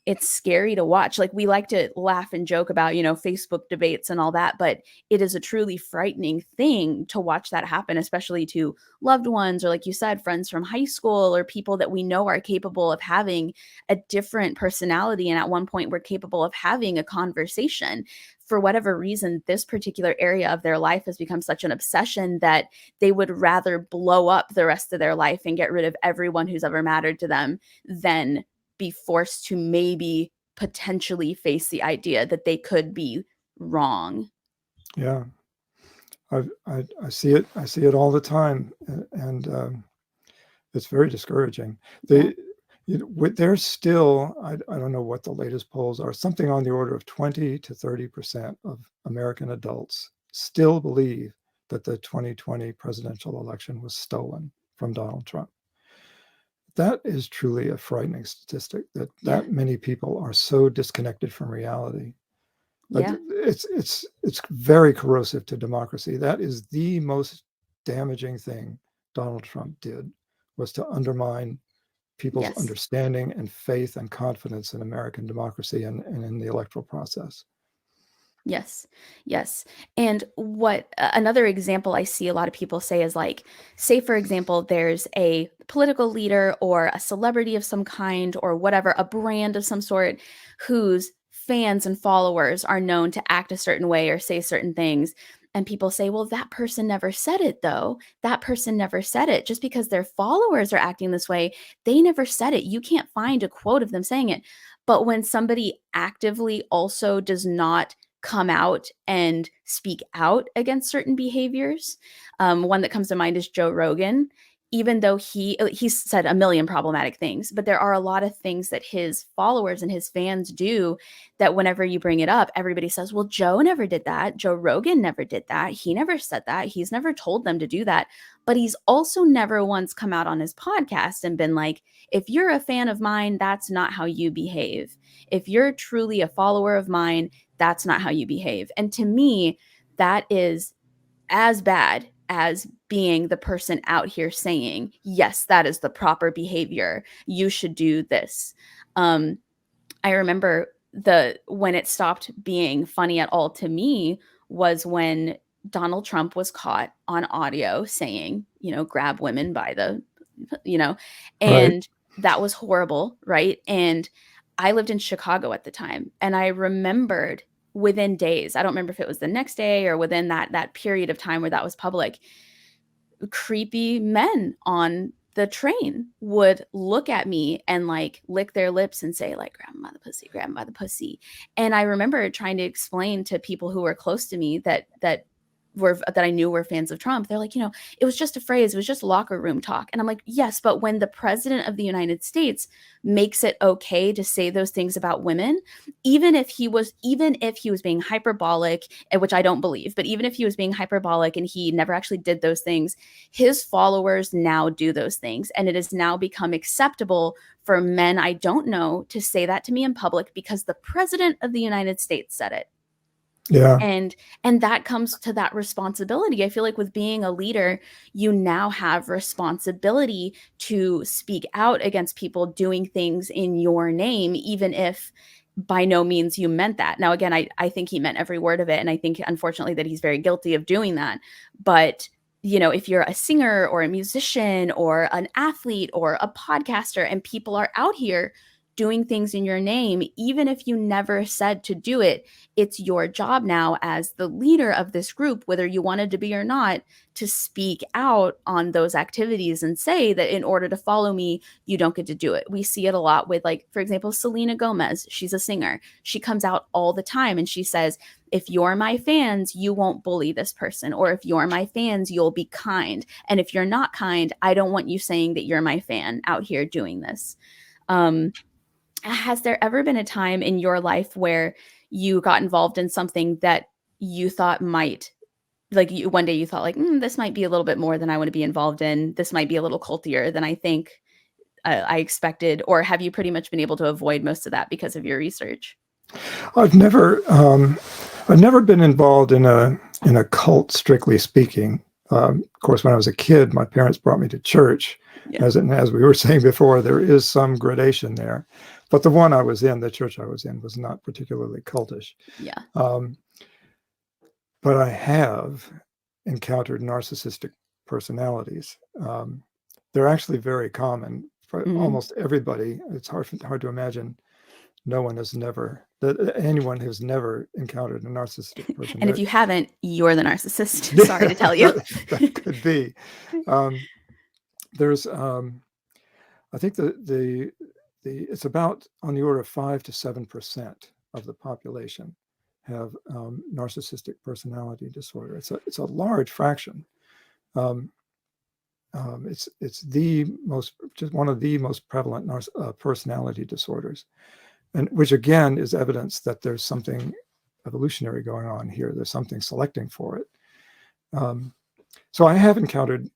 it's scary to watch. Like, we like to laugh and joke about, Facebook debates and all that, but it is a truly frightening thing to watch that happen, especially to loved ones, or like you said, friends from high school, or people that we know are capable of having a different personality. And at one point we're capable of having a conversation. For whatever reason, this particular area of their life has become such an obsession that they would rather blow up the rest of their life and get rid of everyone who's ever mattered to them than be forced to maybe potentially face the idea that they could be wrong. Yeah, I see it. I see it all the time, and it's very discouraging. Yeah. There's still, I don't know what the latest polls are, something on the order of 20 to 30% of American adults still believe that the 2020 presidential election was stolen from Donald Trump. That is truly a frightening statistic, that many people are so disconnected from reality. Yeah. It's very corrosive to democracy. That is the most damaging thing Donald Trump did, was to undermine people's Yes. understanding and faith and confidence in American democracy and in the electoral process. Yes. Yes. And what another example I see a lot of people say is, like, say, for example, there's a political leader or a celebrity of some kind or whatever, a brand of some sort, whose fans and followers are known to act a certain way or say certain things. And people say, well, that person never said it, though. That person never said it. Just because their followers are acting this way, they never said it. You can't find a quote of them saying it. But when somebody actively also does not come out and speak out against certain behaviors. One that comes to mind is Joe Rogan. Even though he's said a million problematic things, but there are a lot of things that his followers and his fans do that whenever you bring it up, everybody says, well, Joe never did that. Joe Rogan never did that. He never said that. He's never told them to do that. But he's also never once come out on his podcast and been like, if you're a fan of mine, that's not how you behave. If you're truly a follower of mine, that's not how you behave. And to me, that is as bad as being the person out here saying, yes, that is the proper behavior. You should do this. I remember when it stopped being funny at all to me was when Donald Trump was caught on audio saying, grab women by the, and Right. that was horrible. Right. And I lived in Chicago at the time, and I remembered within days, I don't remember if it was the next day or within that period of time where that was public, creepy men on the train would look at me and like lick their lips and say, like, grab him by the pussy, grab him by the pussy. And I remember trying to explain to people who were close to me that I knew were fans of Trump. They're like, it was just a phrase. It was just locker room talk. And I'm like, yes, but when the president of the United States makes it okay to say those things about women, even if he was being hyperbolic, which I don't believe, but even if he was being hyperbolic and he never actually did those things, his followers now do those things. And it has now become acceptable for men I don't know to say that to me in public because the president of the United States said it. Yeah. And that comes to that responsibility. I feel like with being a leader, you now have responsibility to speak out against people doing things in your name, even if by no means you meant that. Now, again, I think he meant every word of it. And I think, unfortunately, that he's very guilty of doing that. But if you're a singer or a musician or an athlete or a podcaster and people are out here doing things in your name, even if you never said to do it, it's your job now as the leader of this group, whether you wanted to be or not, to speak out on those activities and say that in order to follow me, you don't get to do it. We see it a lot with, like, for example, Selena Gomez. She's a singer. She comes out all the time and she says, if you're my fans, you won't bully this person. Or if you're my fans, you'll be kind. And if you're not kind, I don't want you saying that you're my fan out here doing this. Has there ever been a time in your life where you got involved in something that you thought might, like, one day you thought, like, this might be a little bit more than I want to be involved in. This might be a little cultier than I think I expected. Or have you pretty much been able to avoid most of that because of your research? I've never been involved in a cult, strictly speaking. Of course, when I was a kid, my parents brought me to church, Yeah. As we were saying before, there is some gradation there. But the one I was in, the church I was in, was not particularly cultish. Yeah. But I have encountered narcissistic personalities. They're actually very common for almost everybody. It's hard to imagine anyone has never encountered a narcissistic person. And if you haven't, you're the narcissist. Sorry to tell you. That could be. There's, I think it's about on the order of 5 to 7% of the population have narcissistic personality disorder. It's a large fraction. It's just one of the most prevalent personality disorders, and which again is evidence that there's something evolutionary going on here. There's something selecting for it. So I have encountered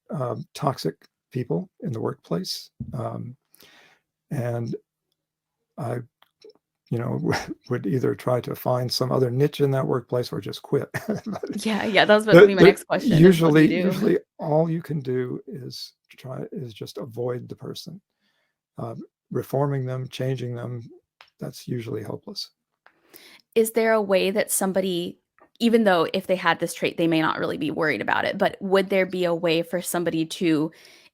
toxic people in the workplace, and I, would either try to find some other niche in that workplace or just quit. Yeah, that was about to be my next question. Usually all you can do is just avoid the person. Reforming them, changing them, that's usually hopeless. Is there a way that somebody, even though if they had this trait, they may not really be worried about it, but would there be a way for somebody to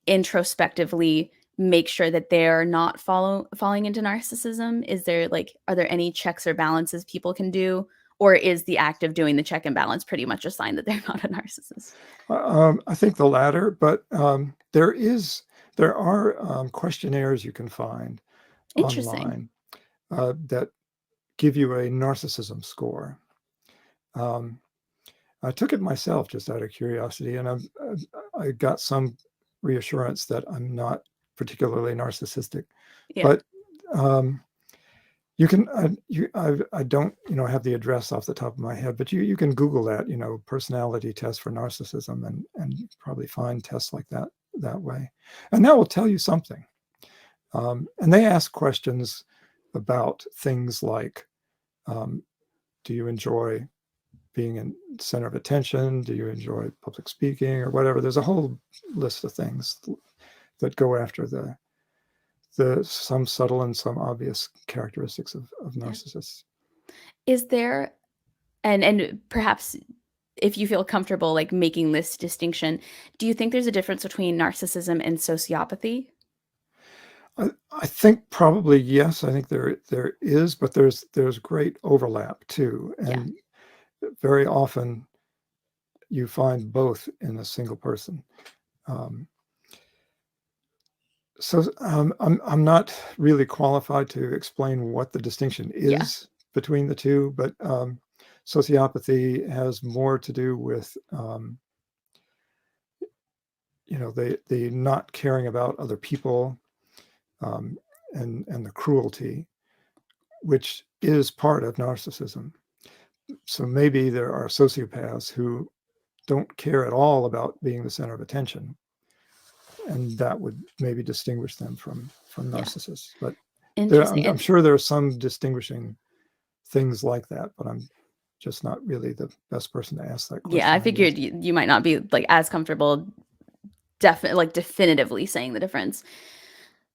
introspectively make sure that they're not falling into narcissism? Are there any checks or balances people can do? Or is the act of doing the check and balance pretty much a sign that they're not a narcissist? I think the latter, but there are questionnaires you can find online that give you a narcissism score. I took it myself just out of curiosity, and I got some reassurance that I'm not particularly narcissistic. Yeah. But you can I don't have the address off the top of my head, but you can Google that, personality test for narcissism, and probably find tests like that way, and that will tell you something. And they ask questions about things like, do you enjoy being in the center of attention? Do you enjoy public speaking or whatever? There's a whole list of things that go after some subtle and some obvious characteristics of narcissists. Is there, and perhaps if you feel comfortable like making this distinction, do you think there's a difference between narcissism and sociopathy? I think probably yes. I think there is, but there's great overlap too, and very often you find both in a single person. So I'm not really qualified to explain what the distinction is between the two, but sociopathy has more to do with the not caring about other people, and the cruelty, which is part of narcissism. So maybe there are sociopaths who don't care at all about being the center of attention, and that would maybe distinguish them from narcissists. But I'm sure there are some distinguishing things like that, but I'm just not really the best person to ask that question. Yeah, I figured you might not be like as comfortable definitively saying the difference.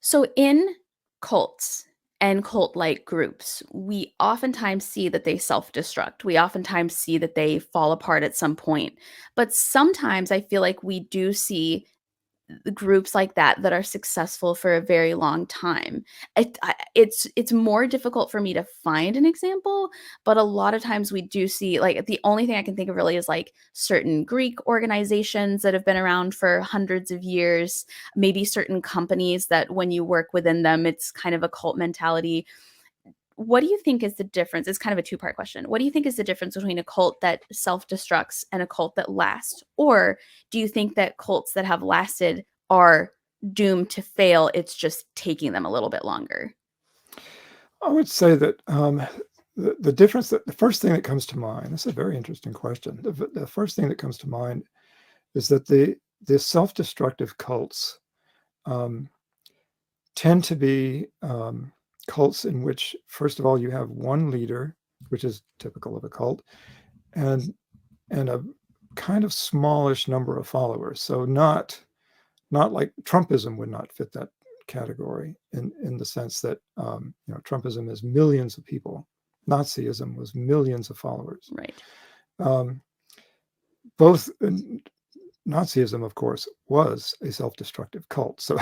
So in cults and cult-like groups, we oftentimes see that they self-destruct. We oftentimes see that they fall apart at some point. But sometimes I feel like we do see groups like that are successful for a very long time. It's more difficult for me to find an example, but a lot of times we do see, like, the only thing I can think of really is like certain Greek organizations that have been around for hundreds of years, maybe certain companies that when you work within them, it's kind of a cult mentality. What do you think is the difference? It's kind of a two-part question. What do you think is the difference between a cult that self-destructs and a cult that lasts? Or do you think that cults that have lasted are doomed to fail? It's just taking them a little bit longer. I would say that the difference, the first thing that comes to mind, this is a very interesting question. The first thing that comes to mind is that the self-destructive cults tend to be cults in which, first of all, you have one leader, which is typical of a cult, and a kind of smallish number of followers. So not not like Trumpism would not fit that category in the sense that Trumpism is millions of people. Nazism was millions of followers. Right. Both Nazism, of course, was a self-destructive cult, so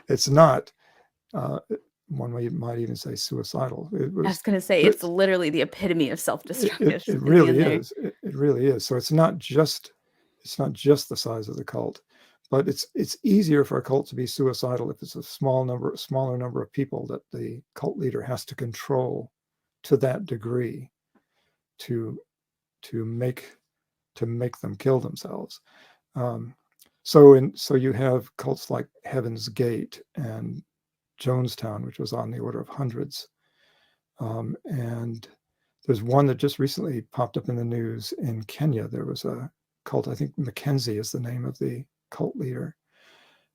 it's not. One way you might even say suicidal. I was going to say it's literally the epitome of self-destructive. It really is. It really is. So it's not just the size of the cult, but it's easier for a cult to be suicidal if it's a smaller number of people that the cult leader has to control to that degree to make them kill themselves. So you have cults like Heaven's Gate and Jonestown, which was on the order of hundreds. And there's one that just recently popped up in the news in Kenya. There was a cult, I think Mackenzie is the name of the cult leader.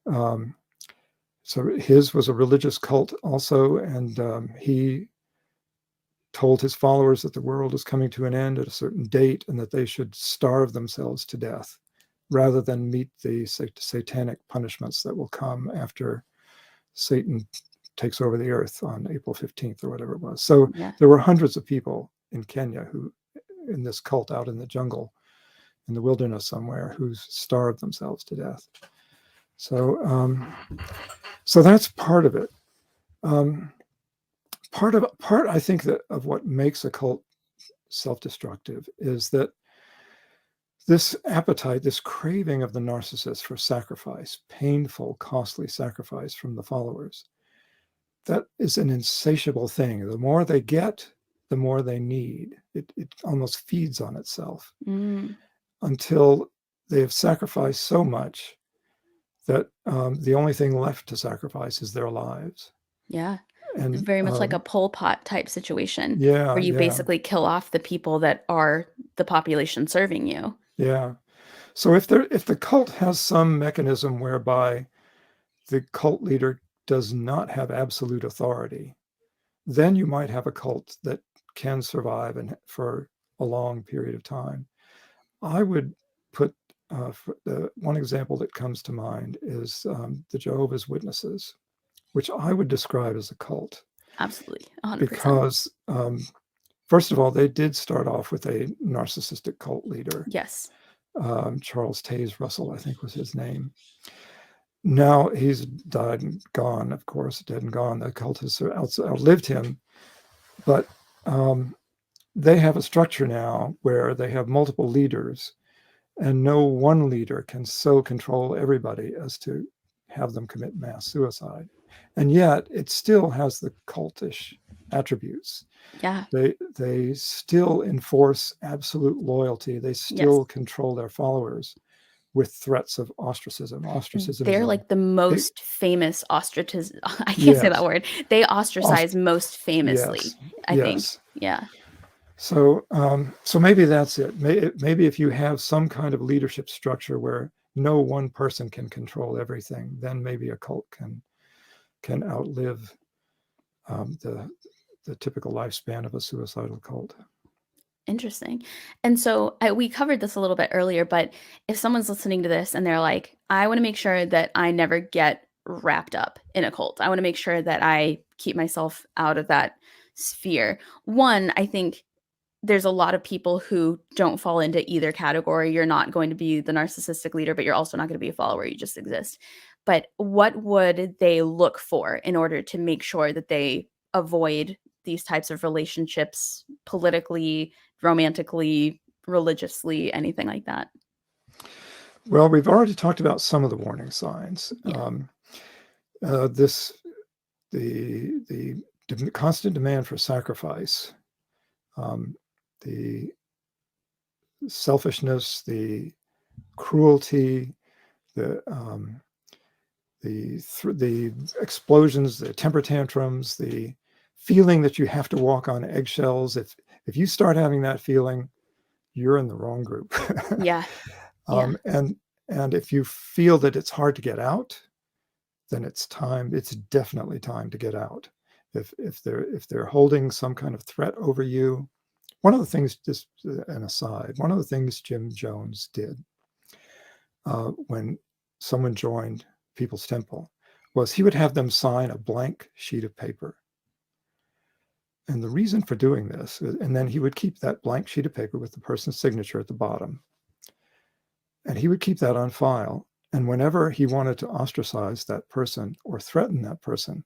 So his was a religious cult also, and he told his followers that the world is coming to an end at a certain date and that they should starve themselves to death rather than meet the satanic punishments that will come after Satan takes over the earth on April 15th or whatever it was. So there were hundreds of people in Kenya who, in this cult out in the jungle, in the wilderness somewhere, who starved themselves to death. So that's part of it. Part I think that of what makes a cult self-destructive is that this appetite, this craving of the narcissist for sacrifice, painful, costly sacrifice from the followers, that is an insatiable thing. The more they get, the more they need. It almost feeds on itself until they have sacrificed so much that the only thing left to sacrifice is their lives. Yeah. And very much like a Pol Pot type situation, yeah, where you basically kill off the people that are the population serving you. Yeah. So if the cult has some mechanism whereby the cult leader does not have absolute authority, then you might have a cult that can survive and for a long period of time. I would put the one example that comes to mind is the Jehovah's Witnesses, which I would describe as a cult. Absolutely, 100%. Because first of all, they did start off with a narcissistic cult leader. Yes. Charles Taze Russell, I think was his name. Now he's died and gone, of course, dead and gone. The cult has outlived him. But they have a structure now where they have multiple leaders, and no one leader can so control everybody as to have them commit mass suicide. And yet it still has the cultish attributes. Yeah. They still enforce absolute loyalty. They still control their followers with threats of ostracism. They're like the most famous ostracism. I can't say that word. They ostracize most famously, I think. Yeah. So maybe that's it. Maybe if you have some kind of leadership structure where no one person can control everything, then maybe a cult can outlive the typical lifespan of a suicidal cult. Interesting. And so we covered this a little bit earlier, but if someone's listening to this and they're like, I want to make sure that I never get wrapped up in a cult. I want to make sure that I keep myself out of that sphere. One, I think there's a lot of people who don't fall into either category. You're not going to be the narcissistic leader, but you're also not going to be a follower. You just exist. But what would they look for in order to make sure that they avoid these types of relationships politically, romantically, religiously, anything like that? Well, we've already talked about some of the warning signs. Yeah. The constant demand for sacrifice, the selfishness, the cruelty, the explosions, the temper tantrums, the feeling that you have to walk on eggshells. If you start having that feeling, you're in the wrong group. Yeah. And if you feel that it's hard to get out, then it's definitely time to get out. If they're holding some kind of threat over you, one of the things, just an aside, one of the things Jim Jones did when someone joined People's Temple was he would have them sign a blank sheet of paper. And the reason for doing this, and then he would keep that blank sheet of paper with the person's signature at the bottom. And he would keep that on file. And whenever he wanted to ostracize that person or threaten that person,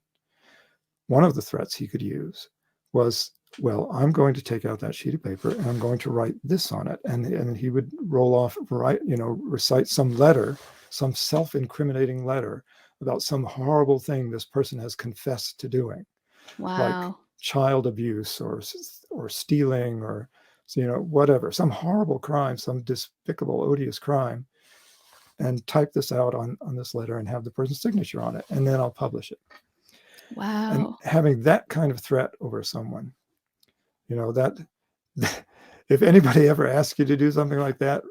one of the threats he could use was, well, I'm going to take out that sheet of paper and I'm going to write this on it. And he would recite some letter, some self-incriminating letter about some horrible thing this person has confessed to doing. Wow. Like child abuse or stealing or, whatever, some horrible crime, some despicable, odious crime, and type this out on this letter and have the person's signature on it. And then I'll publish it. Wow. And having that kind of threat over someone, that if anybody ever asks you to do something like that,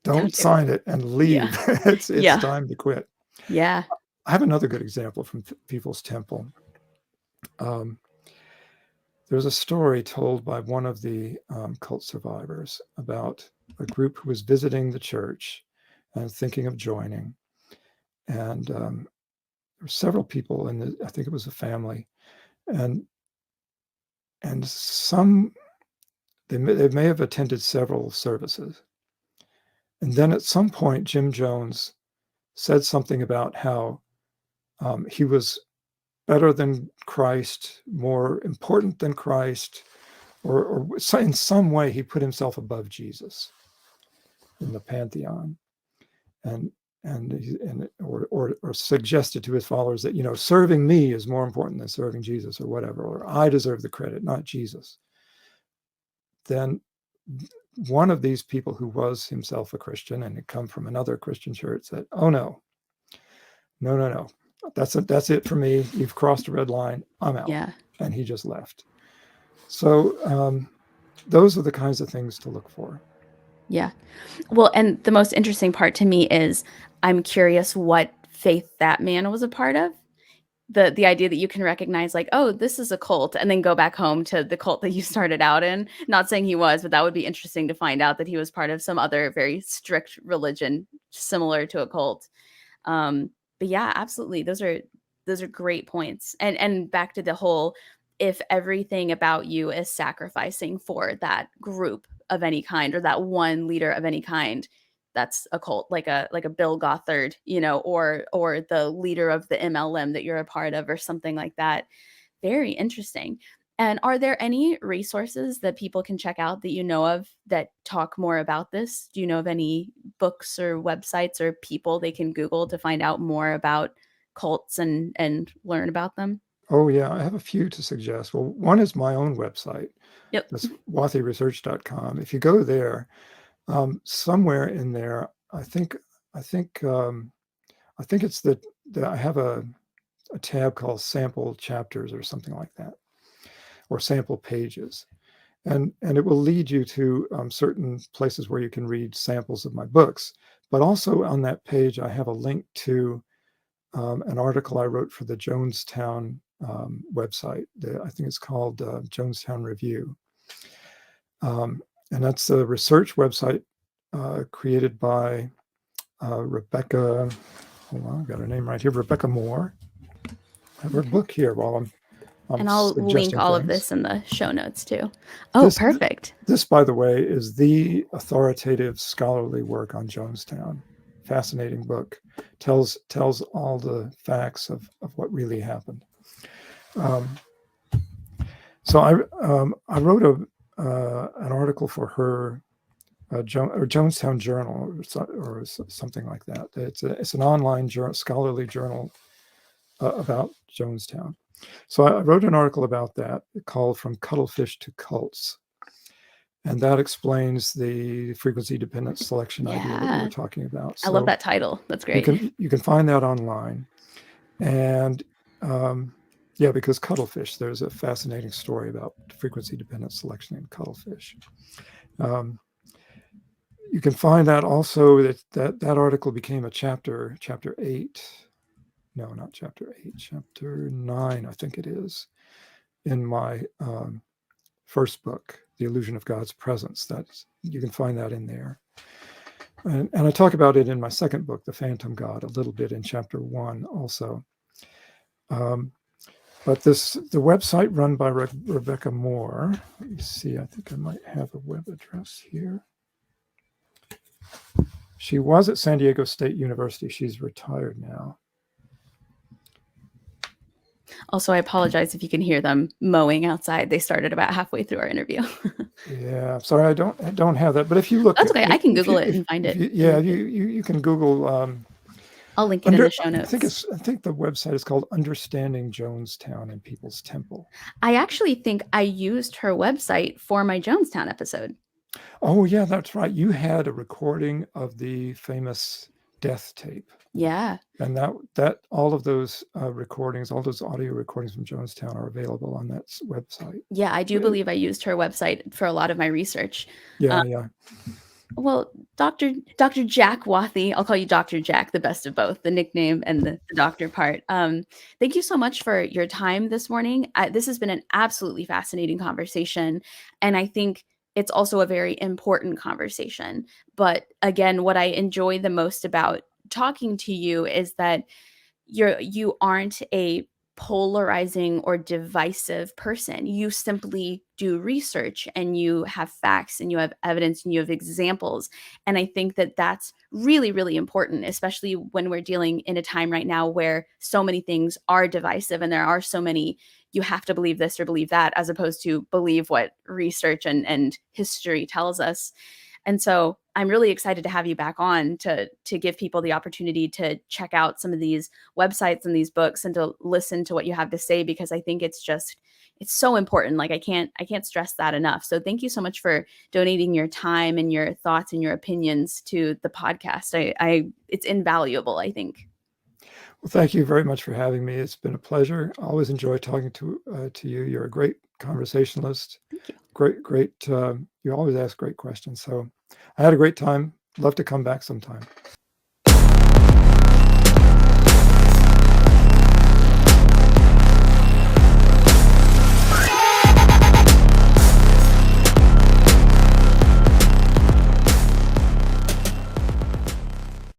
don't sign it and leave. Yeah. It's time to quit. Yeah. I have another good example from People's Temple. There's a story told by one of the cult survivors about a group who was visiting the church and thinking of joining. And there were several people I think it was a family. And they may have attended several services. And then at some point, Jim Jones said something about how he was better than Christ, more important than Christ, or in some way he put himself above Jesus in the pantheon, or suggested to his followers that serving me is more important than serving Jesus or whatever, or I deserve the credit, not Jesus. Then one of these people who was himself a Christian and had come from another Christian church said, "Oh no. That's it for me. You've crossed a red line. I'm out." Yeah. And he just left. So those are the kinds of things to look for. Yeah. Well, and the most interesting part to me is I'm curious what faith that man was a part of. The idea that you can recognize like, oh, this is a cult, and then go back home to the cult that you started out in. Not saying he was, but that would be interesting to find out that he was part of some other very strict religion similar to a cult. But yeah, absolutely. Those are great points. And back to the whole, if everything about you is sacrificing for that group of any kind or that one leader of any kind, that's a cult, like a Bill Gothard, or the leader of the MLM that you're a part of or something like that. Very interesting. And are there any resources that people can check out that you know of that talk more about this? Do you know of any books or websites or people they can Google to find out more about cults and learn about them? Oh, yeah. I have a few to suggest. Well, one is my own website. Yep. That's watheyresearch.com. If you go there, somewhere in there, I think it's that I have a tab called sample chapters or something like that, or sample pages. And it will lead you to certain places where you can read samples of my books. But also on that page, I have a link to an article I wrote for the Jonestown website. I think it's called Jonestown Review. And that's a research website created by Rebecca. Hold on, I've got her name right here. Rebecca Moore. I have her book here while I'm and I'll link all things. Of this in the show notes too. Oh, perfect. This, by the way, is the authoritative scholarly work on Jonestown. Fascinating book. Tells all the facts of what really happened. So I wrote an article for her Jonestown Journal or something like that. It's an online scholarly journal about Jonestown. So I wrote an article about that called "From Cuttlefish to Cults," and that explains the frequency-dependent selection idea that we were talking about. So I love that title. That's great. You can find that online, and because cuttlefish. There's a fascinating story about frequency-dependent selection in cuttlefish. You can find that also that article became a chapter 8. No, not chapter 8, chapter 9, I think it is, in my first book, The Illusion of God's Presence. You can find that in there. And I talk about it in my second book, The Phantom God, a little bit in chapter 1 also. But the website run by Rebecca Moore, let me see, I think I might have a web address here. She was at San Diego State University. She's retired now. Also, I apologize if you can hear them mowing outside. They started about halfway through our interview. Yeah, sorry, I don't have that. But if you look, That's okay. I can Google it and find it. You can Google. I'll link it in the show notes. I think the website is called Understanding Jonestown and People's Temple. I actually think I used her website for my Jonestown episode. Oh yeah, that's right. You had a recording of the famous death tape. Yeah. And that all of those recordings, all those audio recordings from Jonestown are available on that website. Yeah, I do believe I used her website for a lot of my research. Yeah, yeah. Well, Dr. Jack Wathey, I'll call you Dr. Jack, the best of both, the nickname and the doctor part. Thank you so much for your time this morning. This has been an absolutely fascinating conversation. And I think it's also a very important conversation. But again, what I enjoy the most about talking to you is that you aren't a polarizing or divisive person. You simply do research and you have facts and you have evidence and you have examples. And I think that that's really, really important, especially when we're dealing in a time right now where so many things are divisive and there are so many, you have to believe this or believe that, as opposed to believe what research and history tells us. And so I'm really excited to have you back on to give people the opportunity to check out some of these websites and these books and to listen to what you have to say, because I think it's so important. Like I can't stress that enough. So thank you so much for donating your time and your thoughts and your opinions to the podcast. It's invaluable, I think. Well, thank you very much for having me. It's been a pleasure. I always enjoy talking to you. You're a great conversationalist. Thank you. Great. You always ask great questions. So I had a great time. Love to come back sometime.